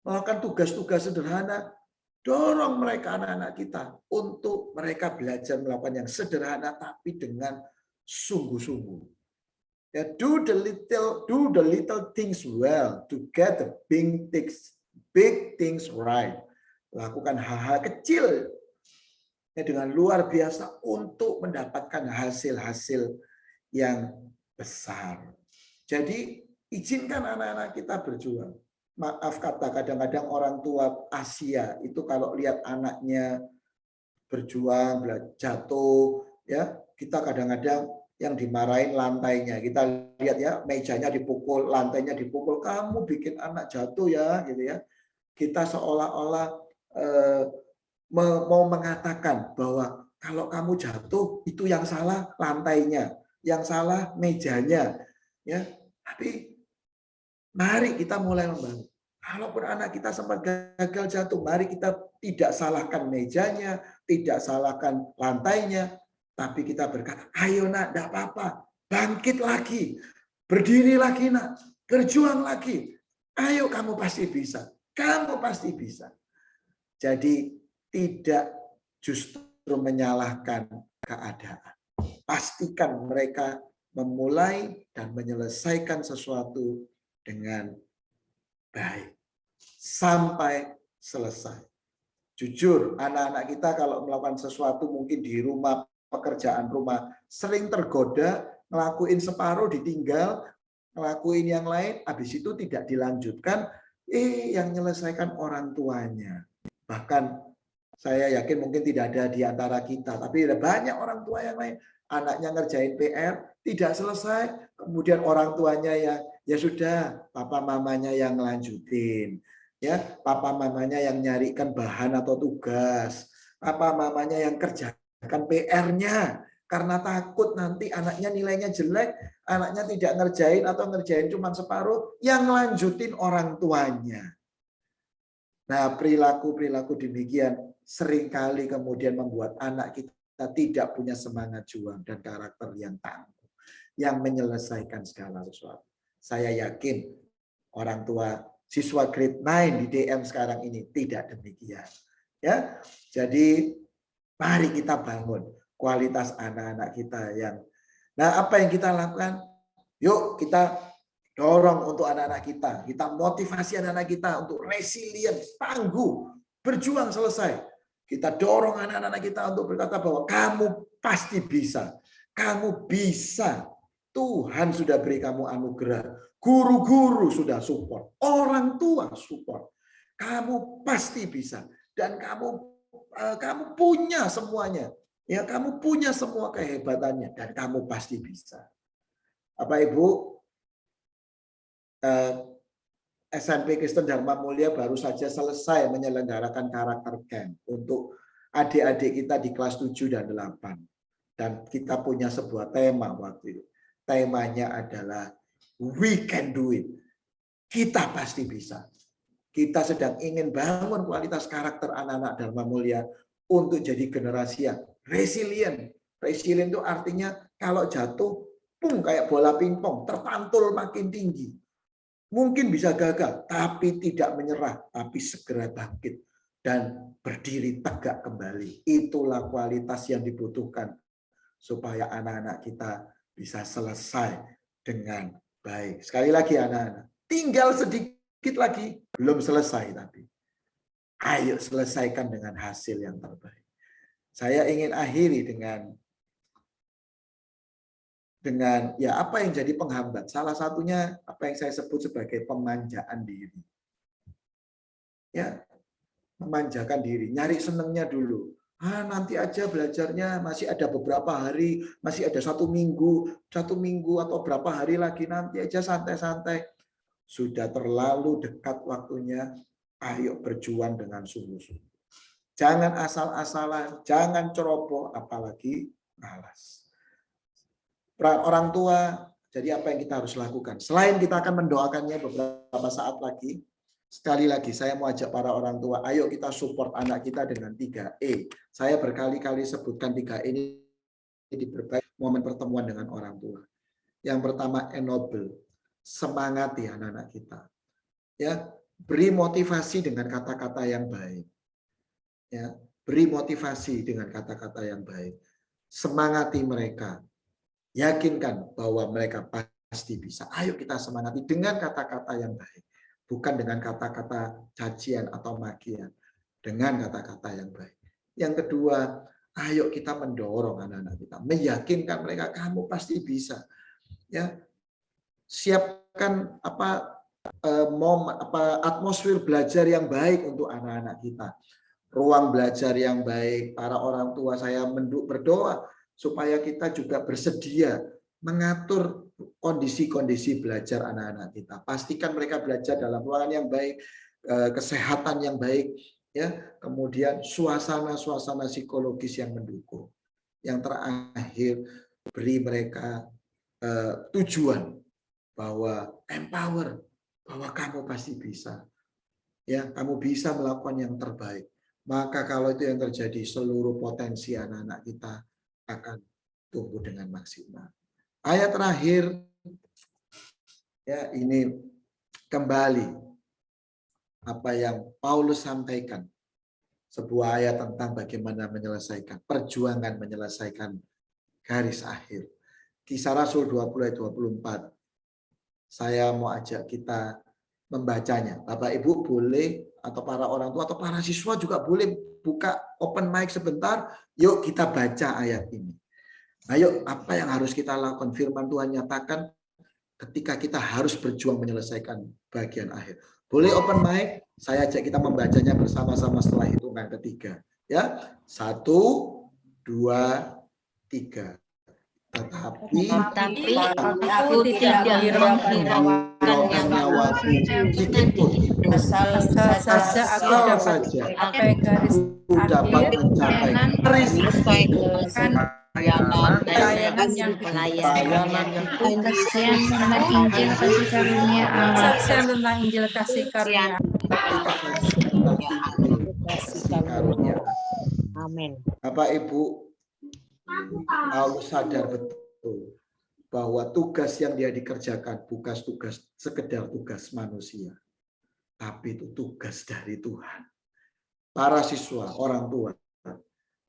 melakukan tugas-tugas sederhana, dorong mereka anak-anak kita untuk mereka belajar melakukan yang sederhana tapi dengan sungguh-sungguh. Ya, do the little things well to get the big things right. Lakukan hal-hal kecil ya, dengan luar biasa untuk mendapatkan hasil-hasil yang besar. Jadi izinkan anak-anak kita berjuang. Maaf kata, kadang-kadang orang tua Asia itu kalau lihat anaknya berjuang, jatuh, ya kita kadang-kadang yang dimarahin lantainya. Kita lihat ya, mejanya dipukul, lantainya dipukul. Kamu bikin anak jatuh ya, gitu ya. Kita seolah-olah mau mengatakan bahwa kalau kamu jatuh itu yang salah lantainya, yang salah mejanya, ya. Tapi mari kita mulai membangun. Kalaupun anak kita sempat gagal jatuh, mari kita tidak salahkan mejanya, tidak salahkan lantainya, tapi kita berkata, ayo nak, tidak apa-apa, bangkit lagi, berdiri lagi nak, berjuang lagi. Ayo, kamu pasti bisa, kamu pasti bisa. Jadi tidak justru menyalahkan keadaan. Pastikan mereka memulai dan menyelesaikan sesuatu dengan baik sampai selesai. Jujur, anak-anak kita kalau melakukan sesuatu mungkin di rumah, pekerjaan rumah, sering tergoda, ngelakuin separuh ditinggal, ngelakuin yang lain, habis itu tidak dilanjutkan, yang menyelesaikan orang tuanya. Bahkan saya yakin mungkin tidak ada di antara kita, tapi ada banyak orang tua yang lain, anaknya ngerjain PR, tidak selesai, kemudian orang tuanya ya sudah, papa mamanya yang ngelanjutin, ya papa mamanya yang nyarikan bahan atau tugas, papa mamanya yang kerjakan PR-nya, karena takut nanti anaknya nilainya jelek, anaknya tidak ngerjain atau ngerjain cuma separuh, yang ngelanjutin orang tuanya. Nah, perilaku-perilaku demikian seringkali kemudian membuat anak kita tidak punya semangat juang dan karakter yang tangguh, yang menyelesaikan segala sesuatu. Saya yakin orang tua siswa grade 9 di DM sekarang ini tidak demikian. Ya, jadi mari kita bangun kualitas anak-anak kita yang Nah, apa yang kita lakukan? Yuk kita dorong untuk anak-anak kita motivasi anak-anak kita untuk resilient, tangguh, berjuang selesai. Kita dorong anak-anak kita untuk berkata bahwa kamu pasti bisa. Kamu bisa. Tuhan sudah beri kamu anugerah. Guru-guru sudah support. Orang tua support. Kamu pasti bisa. Dan kamu punya semuanya. Ya, kamu punya semua kehebatannya. Dan kamu pasti bisa. Bapak Ibu, SMP Kristen Dharma Mulia baru saja selesai menyelenggarakan karakter camp untuk adik-adik kita di kelas 7 dan 8. Dan kita punya sebuah tema waktu itu. Temanya adalah we can do it. Kita pasti bisa. Kita sedang ingin bangun kualitas karakter anak-anak Dharma Mulia untuk jadi generasi yang resilient. Resilient itu artinya kalau jatuh, pung, kayak bola pingpong, terpantul makin tinggi. Mungkin bisa gagal, tapi tidak menyerah, tapi segera bangkit dan berdiri tegak kembali. Itulah kualitas yang dibutuhkan supaya anak-anak kita bisa selesai dengan baik. Sekali lagi anak-anak, tinggal sedikit lagi, belum selesai tapi. Ayo selesaikan dengan hasil yang terbaik. Saya ingin akhiri dengan ya apa yang jadi penghambat. Salah satunya apa yang saya sebut sebagai pemanjaan diri. Ya, memanjakan diri, nyari senengnya dulu. Nanti aja belajarnya, masih ada beberapa hari, masih ada 1 minggu atau berapa hari lagi, nanti aja santai-santai. Sudah terlalu dekat waktunya, ayo berjuang dengan sungguh-sungguh. Jangan asal-asalan, jangan ceroboh, apalagi malas. Peran orang tua, jadi apa yang kita harus lakukan? Selain kita akan mendoakannya beberapa saat lagi, sekali lagi saya mau ajak para orang tua, ayo kita support anak kita dengan 3E. Saya berkali-kali sebutkan 3E ini di berbagai momen pertemuan dengan orang tua. Yang pertama, ennoble, semangati anak-anak kita. Ya, beri motivasi dengan kata-kata yang baik. Ya, beri motivasi dengan kata-kata yang baik. Semangati mereka. Yakinkan bahwa mereka pasti bisa. Ayo kita semangati dengan kata-kata yang baik. Bukan dengan kata-kata cacian atau makian. Dengan kata-kata yang baik. Yang kedua, ayo kita mendorong anak-anak kita. Meyakinkan mereka, kamu pasti bisa. Ya, siapkan atmosfer belajar yang baik untuk anak-anak kita. Ruang belajar yang baik. Para orang tua saya berdoa supaya kita juga bersedia mengatur kondisi-kondisi belajar anak-anak kita. Pastikan mereka belajar dalam ruangan yang baik, kesehatan yang baik, ya. Kemudian suasana-suasana psikologis yang mendukung. Yang terakhir, beri mereka tujuan bahwa empower, bahwa kamu pasti bisa. Ya, kamu bisa melakukan yang terbaik. Maka kalau itu yang terjadi, seluruh potensi anak-anak kita akan tumbuh dengan maksimal. Ayat terakhir, ya ini kembali apa yang Paulus sampaikan. Sebuah ayat tentang bagaimana menyelesaikan, perjuangan menyelesaikan garis akhir. Kisah Rasul 20 ayat 24. Saya mau ajak kita membacanya. Bapak Ibu boleh, atau para orang tua atau para siswa juga boleh buka open mic sebentar. Yuk kita baca ayat ini. Ayo, apa yang harus kita lakukan? Firman Tuhan nyatakan ketika kita harus berjuang menyelesaikan bagian akhir. Boleh open mic, saya ajak kita membacanya bersama-sama setelah hitungan ketiga. Ya, 1, 2, 3. Tetapi aku tidak menghiraukan nyawaku sedikit pun. asal saja aku dapat mencapai garis dapat mencapai garis pelayanan yang kesaksian tentang Injil kasih karunia Allah. kesaksian tentang Injil kasih karunia. Amin. Bapak Ibu, Paulus sadar betul bahwa tugas yang dia dikerjakan bukan tugas sekedar tugas manusia, tapi itu tugas dari Tuhan. Para siswa, orang tua,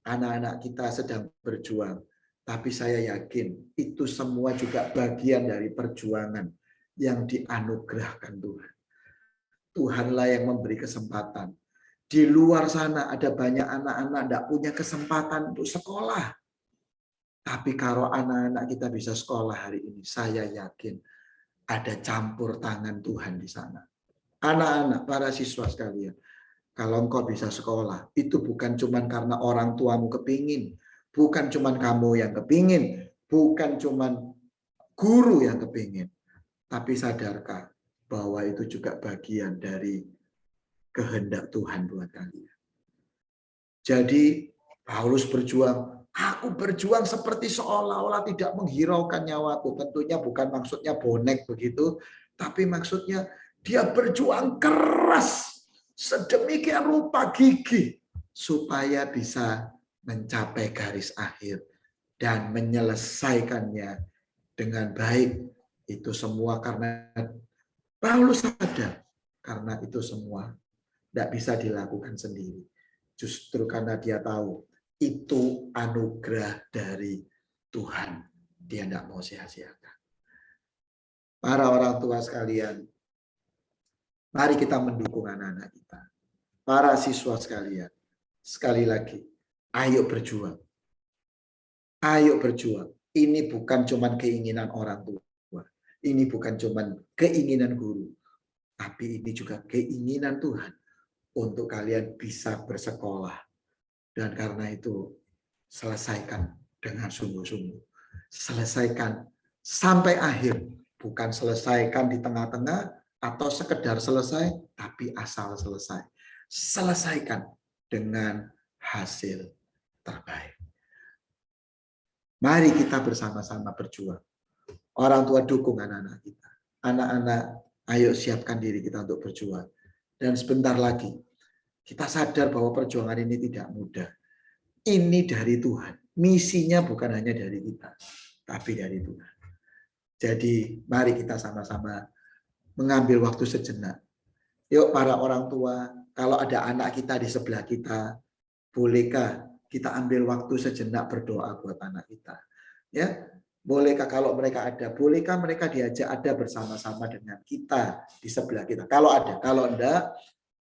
anak-anak kita sedang berjuang, Tapi saya yakin itu semua juga bagian dari perjuangan yang dianugerahkan Tuhan. Tuhanlah yang memberi kesempatan. Di luar sana ada banyak anak-anak tidak punya kesempatan untuk sekolah. Tapi kalau anak-anak kita bisa sekolah hari ini, saya yakin ada campur tangan Tuhan di sana. Anak-anak, para siswa sekalian, kalau engkau bisa sekolah, itu bukan cuma karena orang tuamu kepingin, bukan cuma kamu yang kepingin, bukan cuma guru yang kepingin, tapi sadarkah bahwa itu juga bagian dari kehendak Tuhan buat kalian. Jadi Paulus berjuang, aku berjuang seperti seolah-olah tidak menghiraukan nyawaku. Tentunya bukan maksudnya bonek begitu, tapi maksudnya dia berjuang keras sedemikian rupa gigih supaya bisa mencapai garis akhir dan menyelesaikannya dengan baik. Itu semua karena Paulus sadar, karena itu semua tidak bisa dilakukan sendiri. Justru karena dia tahu itu anugerah dari Tuhan. Dia tidak mau sia-siakan. Para orang tua sekalian, mari kita mendukung anak-anak kita. Para siswa sekalian, sekali lagi, ayo berjuang. Ayo berjuang. Ini bukan cuma keinginan orang tua. Ini bukan cuma keinginan guru. Tapi ini juga keinginan Tuhan untuk kalian bisa bersekolah. Dan karena itu, selesaikan dengan sungguh-sungguh. Selesaikan sampai akhir. Bukan selesaikan di tengah-tengah atau sekedar selesai, tapi asal selesai. Selesaikan dengan hasil terbaik. Mari kita bersama-sama berjuang. Orang tua dukung anak-anak kita. Anak-anak, ayo siapkan diri kita untuk berjuang. Dan sebentar lagi, kita sadar bahwa perjuangan ini tidak mudah. Ini dari Tuhan. Misinya bukan hanya dari kita, tapi dari Tuhan. Jadi mari kita sama-sama mengambil waktu sejenak. Yuk para orang tua, kalau ada anak kita di sebelah kita, bolehkah kita ambil waktu sejenak berdoa buat anak kita? Ya, bolehkah kalau mereka ada, bolehkah mereka diajak ada bersama-sama dengan kita di sebelah kita? Kalau ada, kalau enggak,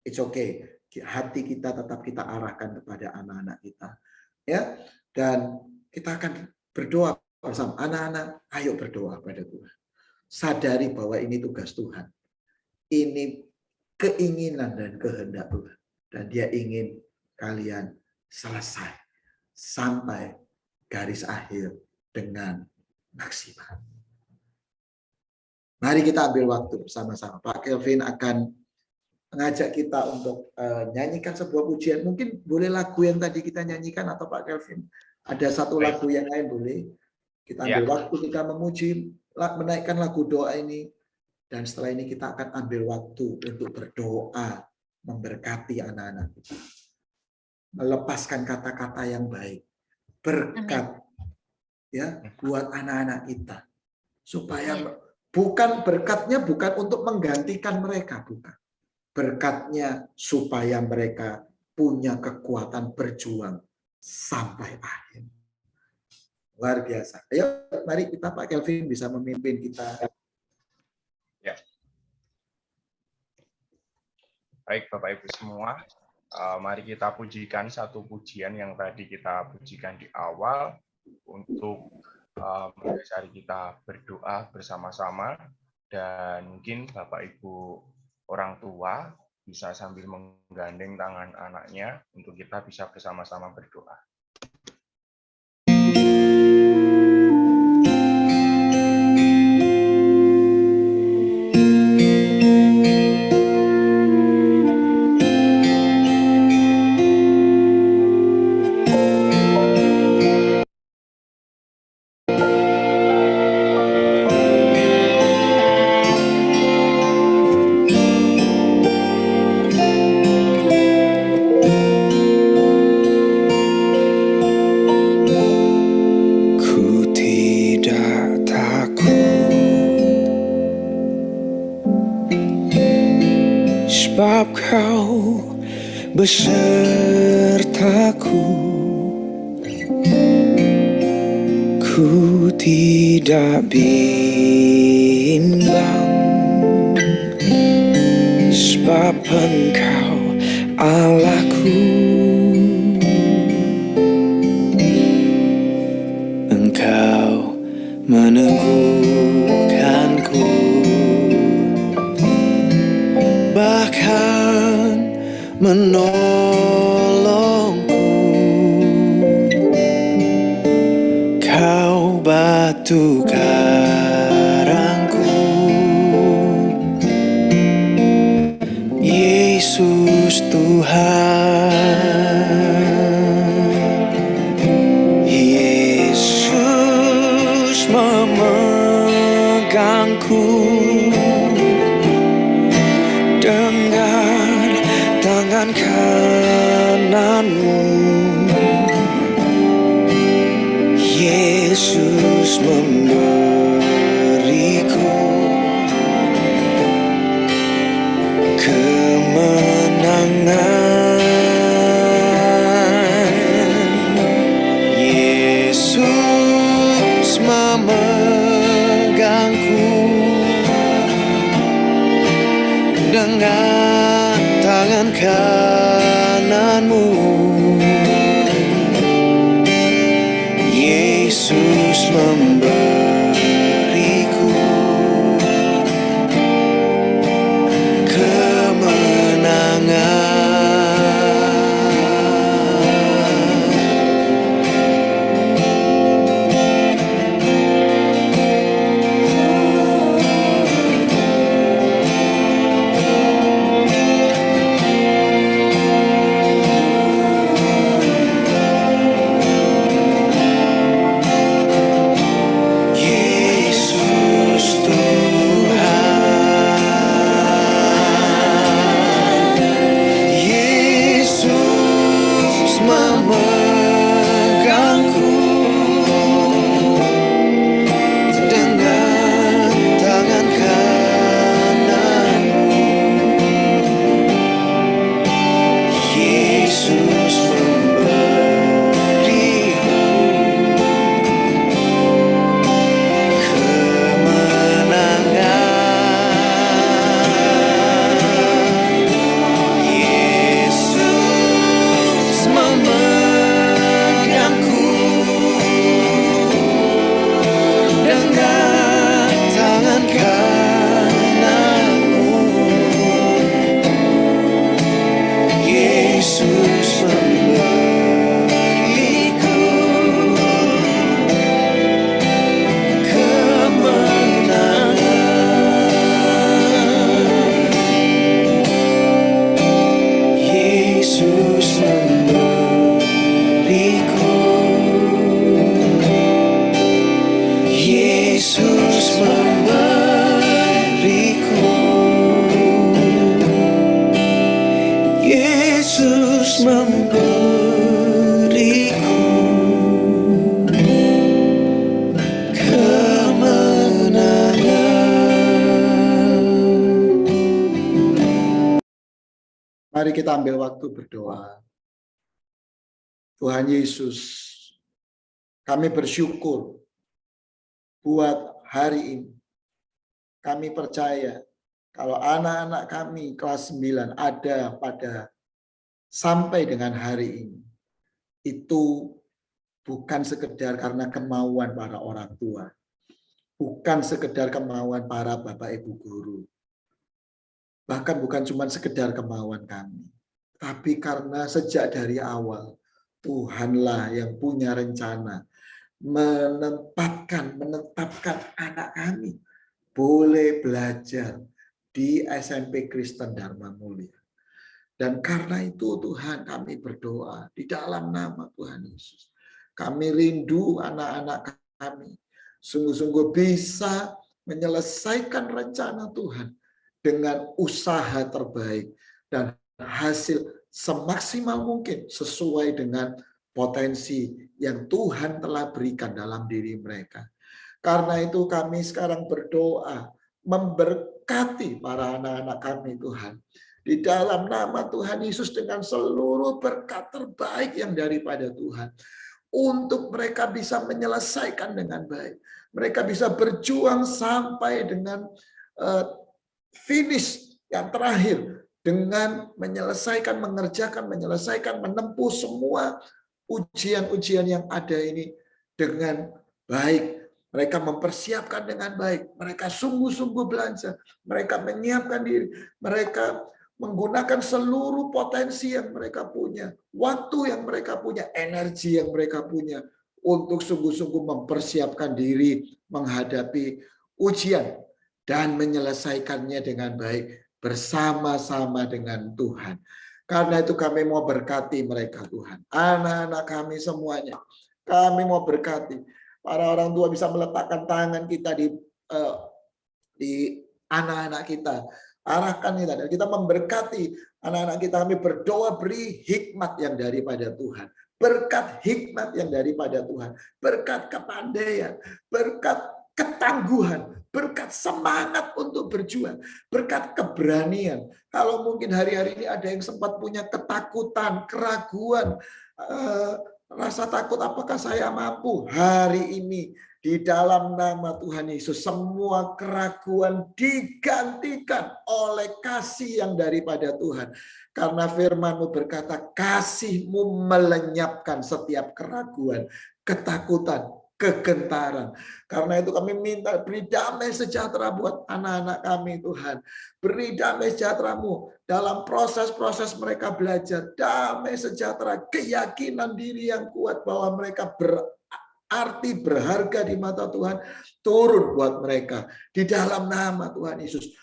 it's okay. Hati kita tetap kita arahkan kepada anak-anak kita. Ya, dan kita akan berdoa bersama anak-anak. Ayo berdoa pada Tuhan. Sadari bahwa ini tugas Tuhan. Ini keinginan dan kehendak Tuhan. Dan dia ingin kalian selesai sampai garis akhir dengan maksimal. Mari kita ambil waktu bersama-sama. Pak Kelvin akan mengajak kita untuk nyanyikan sebuah pujian. Mungkin boleh lagu yang tadi kita nyanyikan atau Pak Kelvin ada satu lagu yang lain boleh. Kita ambil waktu kita memuji, menaikkan lagu doa ini. Dan setelah ini kita akan ambil waktu untuk berdoa, memberkati anak-anak kita. Melepaskan kata-kata yang baik. Berkat ya buat anak-anak kita. Supaya bukan berkatnya bukan untuk menggantikan mereka, bukan. Berkatnya supaya mereka punya kekuatan berjuang sampai akhir. Luar biasa. Ayo, mari kita Pak Kelvin bisa memimpin kita. Ya. Baik Bapak Ibu semua, mari kita pujikan satu pujian yang tadi kita pujikan di awal untuk mendasari kita berdoa bersama-sama. Dan mungkin Bapak Ibu orang tua bisa sambil menggandeng tangan anaknya untuk kita bisa bersama-sama berdoa. Sebab kau besertaku, Aku tidak bimbang, sebab Engkau Allahku. Engkau meneguhkanku, bahkan menolongku. Kau batu karangku, Yesus Tuhan. Yesus memegangku dengan tangan kananmu. Yesus memberiku kemenangan. Yesus memegangku dengan tangan kananmu. Yesus memberiku Mari kita ambil waktu berdoa. Tuhan Yesus, kami bersyukur buat hari ini. Kami percaya kalau anak-anak kami kelas 9 ada pada sampai dengan hari ini, itu bukan sekedar karena kemauan para orang tua, bukan sekedar kemauan para bapak ibu guru, bahkan bukan cuma sekedar kemauan kami, tapi karena sejak dari awal Tuhanlah yang punya rencana menetapkan anak kami boleh belajar di SMP Kristen Dharma Mulia. Dan karena itu Tuhan, kami berdoa di dalam nama Tuhan Yesus. Kami rindu anak-anak kami sungguh-sungguh bisa menyelesaikan rencana Tuhan dengan usaha terbaik dan hasil semaksimal mungkin sesuai dengan potensi yang Tuhan telah berikan dalam diri mereka. Karena itu kami sekarang berdoa memberkati para anak-anak kami Tuhan. Di dalam nama Tuhan Yesus dengan seluruh berkat terbaik yang daripada Tuhan. untuk mereka bisa menyelesaikan dengan baik. Mereka bisa berjuang sampai dengan finish yang terakhir dengan menyelesaikan, menyelesaikan, menempuh semua ujian-ujian yang ada ini dengan baik. Mereka mempersiapkan dengan baik. Mereka sungguh-sungguh belajar. Mereka menyiapkan diri. Mereka menggunakan seluruh potensi yang mereka punya. Waktu yang mereka punya. Energi yang mereka punya. Untuk sungguh-sungguh mempersiapkan diri menghadapi ujian. Dan menyelesaikannya dengan baik. Bersama-sama dengan Tuhan. Karena itu kami mau berkati mereka Tuhan. Anak-anak kami semuanya. Kami mau berkati. Para orang tua bisa meletakkan tangan kita di anak-anak kita. Arahkan kita. Dan kita memberkati anak-anak kita. Kami berdoa beri hikmat yang daripada Tuhan. Berkat hikmat yang daripada Tuhan. Berkat kepandaian. Berkat ketangguhan. Berkat semangat untuk berjuang. Berkat keberanian. Kalau mungkin hari-hari ini ada yang sempat punya ketakutan, keraguan, rasa takut apakah saya mampu. Hari ini di dalam nama Tuhan Yesus semua keraguan digantikan oleh kasih yang daripada Tuhan. Karena firman-Mu berkata kasih-Mu melenyapkan setiap keraguan, ketakutan, kegentaran. Karena itu kami minta beri damai sejahtera buat anak-anak kami Tuhan. Beri damai sejahtera-Mu dalam proses-proses mereka belajar. Damai sejahtera, keyakinan diri yang kuat bahwa mereka berarti berharga di mata Tuhan. Turun buat mereka di dalam nama Tuhan Yesus.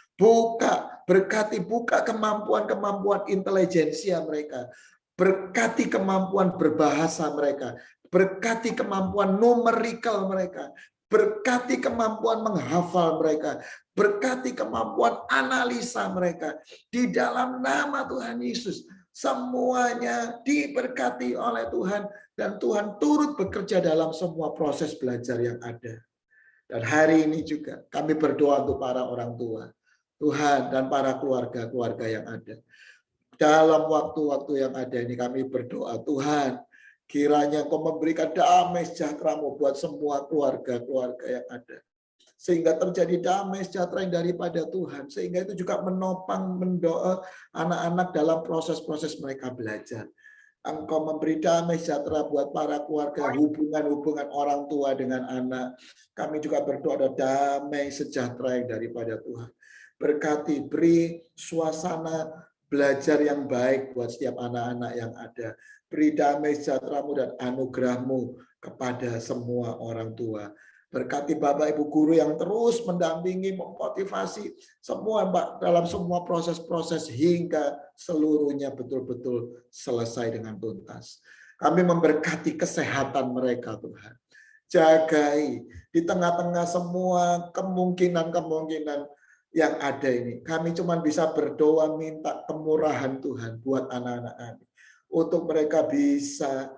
Berkati kemampuan-kemampuan intelijensia mereka. Berkati kemampuan berbahasa mereka. Berkati kemampuan numerikal mereka. Berkati kemampuan menghafal mereka. Berkati kemampuan analisa mereka. Di dalam nama Tuhan Yesus. Semuanya diberkati oleh Tuhan. Dan Tuhan turut bekerja dalam semua proses belajar yang ada. Dan hari ini juga kami berdoa untuk para orang tua. Tuhan dan para keluarga-keluarga yang ada. Dalam waktu-waktu yang ada ini kami berdoa. Tuhan, kiranya Engkau memberikan damai sejahtera-Mu buat semua keluarga-keluarga yang ada. Sehingga terjadi damai sejahtera yang daripada Tuhan. Sehingga itu juga menopang, mendoa anak-anak dalam proses-proses mereka belajar. Engkau memberi damai sejahtera buat para keluarga, hubungan-hubungan orang tua dengan anak. Kami juga berdoa ada damai sejahtera yang daripada Tuhan. Berkati, beri suasana belajar yang baik buat setiap anak-anak yang ada. Beri damai sejahtera-Mu dan anugerah-Mu kepada semua orang tua. Berkati Bapak Ibu guru yang terus mendampingi, memotivasi semua Mbak dalam semua proses-proses hingga seluruhnya betul-betul selesai dengan tuntas. Kami memberkati kesehatan mereka Tuhan. Jagai di tengah-tengah semua kemungkinan-kemungkinan yang ada ini. Kami cuma bisa berdoa minta kemurahan Tuhan buat anak-anak kami. Untuk mereka bisa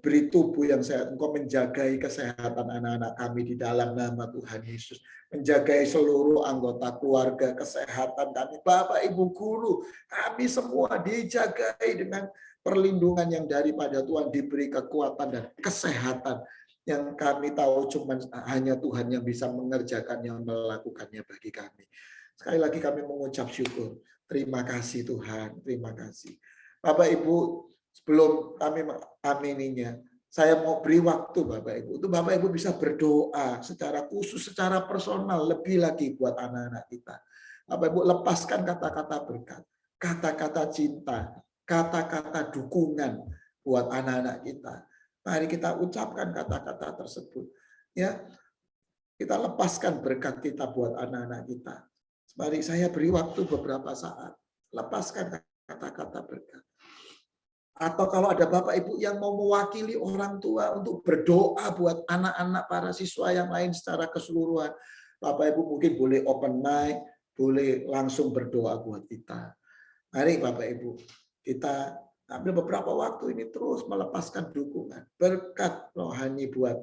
beri tubuh yang sehat. Engkau menjagai kesehatan anak-anak kami di dalam nama Tuhan Yesus. Menjagai seluruh anggota keluarga, kesehatan kami. Bapak, Ibu, guru, kami semua dijagai dengan perlindungan yang daripada Tuhan. Diberi kekuatan dan kesehatan. Yang kami tahu cuma hanya Tuhan yang bisa mengerjakan, yang melakukannya bagi kami. Sekali lagi kami mengucap syukur. Terima kasih Tuhan, terima kasih. Bapak Ibu, sebelum kami amininya, saya mau beri waktu Bapak Ibu. Itu Bapak Ibu bisa berdoa secara khusus, secara personal, lebih lagi buat anak-anak kita. Bapak Ibu lepaskan kata-kata berkat, kata-kata cinta, kata-kata dukungan buat anak-anak kita. Mari kita ucapkan kata-kata tersebut. Ya, kita lepaskan berkat kita buat anak-anak kita. Mari saya beri waktu beberapa saat. Lepaskan kata-kata berkat. Atau kalau ada Bapak Ibu yang mau mewakili orang tua untuk berdoa buat anak-anak para siswa yang lain secara keseluruhan. Bapak Ibu mungkin boleh open mic, boleh langsung berdoa buat kita. Mari Bapak Ibu, kita ambil beberapa waktu ini terus melepaskan dukungan, berkat rohani buat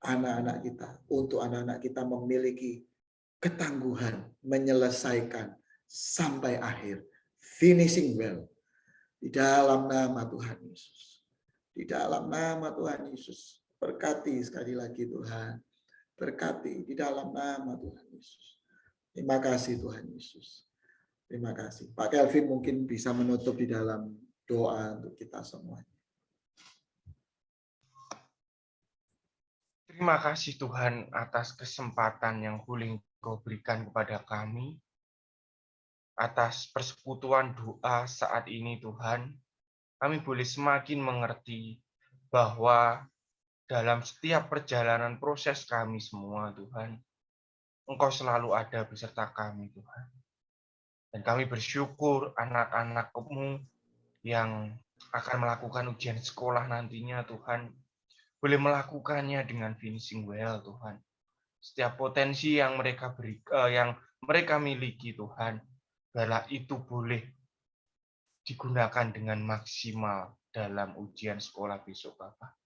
anak-anak kita. Untuk anak-anak kita memiliki ketangguhan, menyelesaikan sampai akhir. Finishing well. Di dalam nama Tuhan Yesus. Di dalam nama Tuhan Yesus. Berkati sekali lagi Tuhan. Berkati di dalam nama Tuhan Yesus. Terima kasih Tuhan Yesus. Terima kasih. Pak Kelvin mungkin bisa menutup di dalam doa untuk kita semua. Terima kasih Tuhan atas kesempatan yang boleh Kau berikan kepada kami. Atas persekutuan doa saat ini Tuhan, kami boleh semakin mengerti bahwa dalam setiap perjalanan proses kami semua Tuhan, Engkau selalu ada beserta kami Tuhan. Dan kami bersyukur anak-anak-Mu yang akan melakukan ujian sekolah nantinya Tuhan, boleh melakukannya dengan finishing well Tuhan. Setiap potensi yang mereka miliki Tuhan, biarlah itu boleh digunakan dengan maksimal dalam ujian sekolah besok Bapak.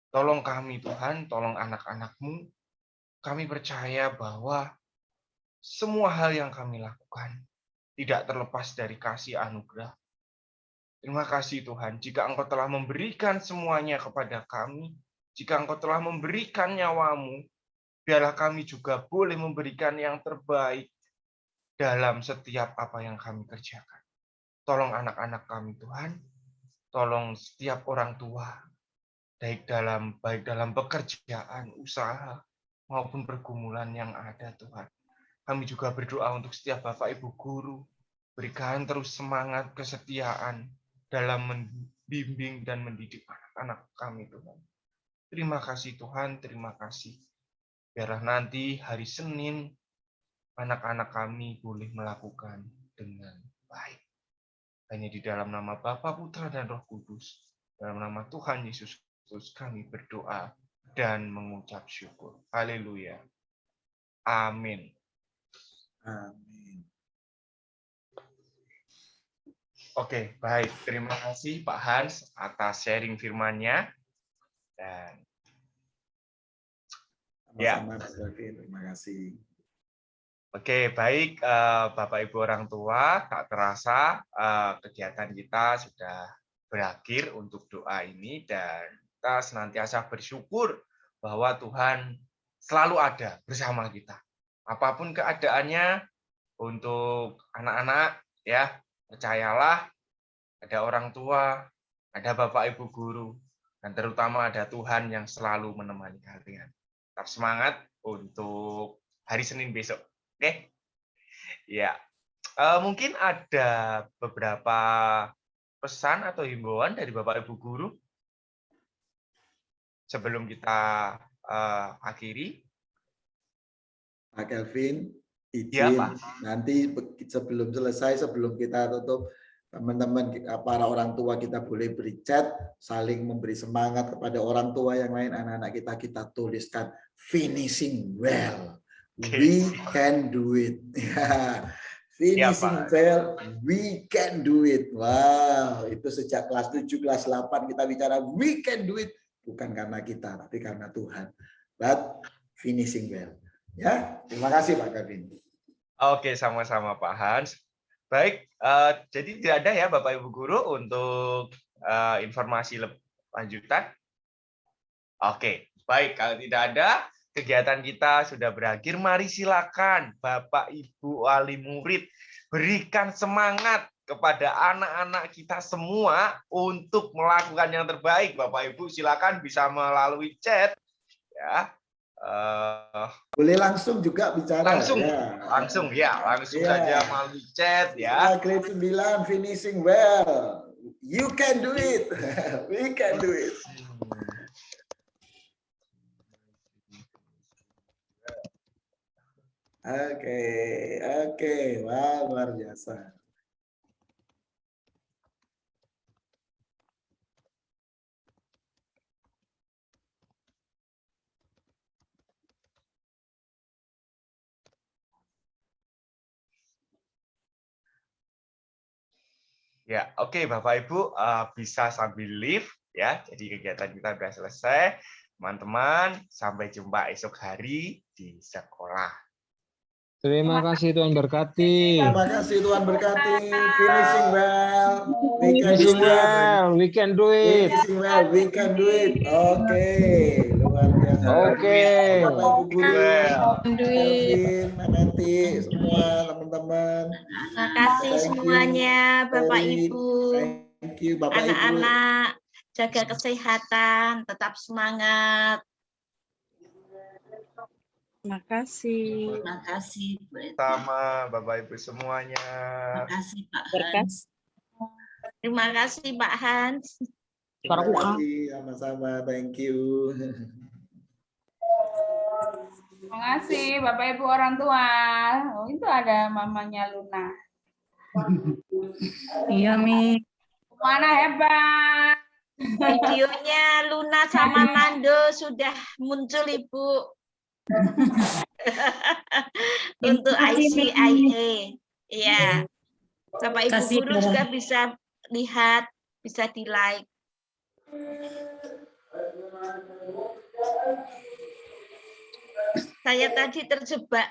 Tolong kami Tuhan, tolong anak-anak-Mu. Kami percaya bahwa semua hal yang kami lakukan tidak terlepas dari kasih anugerah. Terima kasih Tuhan, jika Engkau telah memberikan semuanya kepada kami, jika Engkau telah memberikan nyawa-Mu, biarlah kami juga boleh memberikan yang terbaik dalam setiap apa yang kami kerjakan. Tolong anak-anak kami Tuhan, tolong setiap orang tua, baik dalam pekerjaan, usaha, maupun pergumulan yang ada Tuhan. Kami juga berdoa untuk setiap Bapak Ibu Guru, berikan terus semangat kesetiaan dalam membimbing dan mendidik anak-anak kami Tuhan. Terima kasih Tuhan, terima kasih. Biarlah nanti hari Senin, anak-anak kami boleh melakukan dengan baik. Hanya di dalam nama Bapa, Putra, dan Roh Kudus. Dalam nama Tuhan Yesus Kristus kami berdoa dan mengucap syukur. Haleluya. Amin. Amin. Oke, baik. Terima kasih Pak Hans atas sharing firman-Nya. Dan Sama-sama Pak Kelvin, terima kasih. Oke, baik Bapak Ibu orang tua, tak terasa kegiatan kita sudah berakhir untuk doa ini dan kita senantiasa bersyukur bahwa Tuhan selalu ada bersama kita. Apapun keadaannya untuk anak-anak ya, percayalah ada orang tua, ada Bapak Ibu guru dan terutama ada Tuhan yang selalu menemani kalian. Tetap semangat untuk hari Senin besok. Oke, ya, mungkin ada beberapa pesan atau himbauan dari Bapak Ibu guru sebelum kita akhiri. Pak Kelvin, Ya, izin Pak. nanti sebelum selesai, sebelum kita tutup, teman-teman para orang tua kita boleh beri chat, saling memberi semangat kepada orang tua yang lain, anak-anak kita tuliskan finishing well. We can do it. Finishing well, we can do it. Wow, itu sejak kelas 7, kelas 8 kita bicara we can do it. Bukan karena kita, tapi karena Tuhan. But finishing well. Ya, terima kasih Pak Kelvin. Oke, sama-sama Pak Hans. Baik, jadi tidak ada ya Bapak Ibu guru untuk informasi lanjutan. Oke, baik, kalau tidak ada, kegiatan kita sudah berakhir. Mari silakan Bapak Ibu wali murid berikan semangat kepada anak-anak kita semua untuk melakukan yang terbaik. Bapak Ibu silakan bisa melalui chat ya. Boleh langsung juga bicara. Langsung saja melalui chat ya. Grade 9 finishing well. You can do it. We can do it. Oke, wah luar biasa. Ya, oke Bapak Ibu bisa sambil live ya. Jadi kegiatan kita sudah selesai. Teman-teman, sampai jumpa esok hari di sekolah. Terima kasih Tuhan berkati. Terima kasih Tuhan berkati. Finishing well. We can do Finishing it. well, we can do it. Finishing well. We can do it. Oke, luar biasa. Oke. Bapak Ibu guru, Duit. Melvin, Nanti, semua teman-teman. Terima kasih Thank you, semuanya Bapak Ferry. Ibu. Thank you Bapak Ibu. Anak-anak jaga kesehatan, tetap semangat. Terima kasih. Terima kasih. Sama Bapak Ibu semuanya. Terima kasih Pak Berkat. Hans. Terima kasih Pak Hans. Terima kasih sama-sama. Thank you. Terima kasih Bapak Ibu orang tua. Oh, itu ada mamanya Luna. Iya, Mi. Mana hebat. Videonya Luna sama Nando sudah muncul Ibu. Untuk ICIA. Iya. Bapak Ibu Kasih, guru juga bisa lihat, bisa di-like. Saya tadi terjebak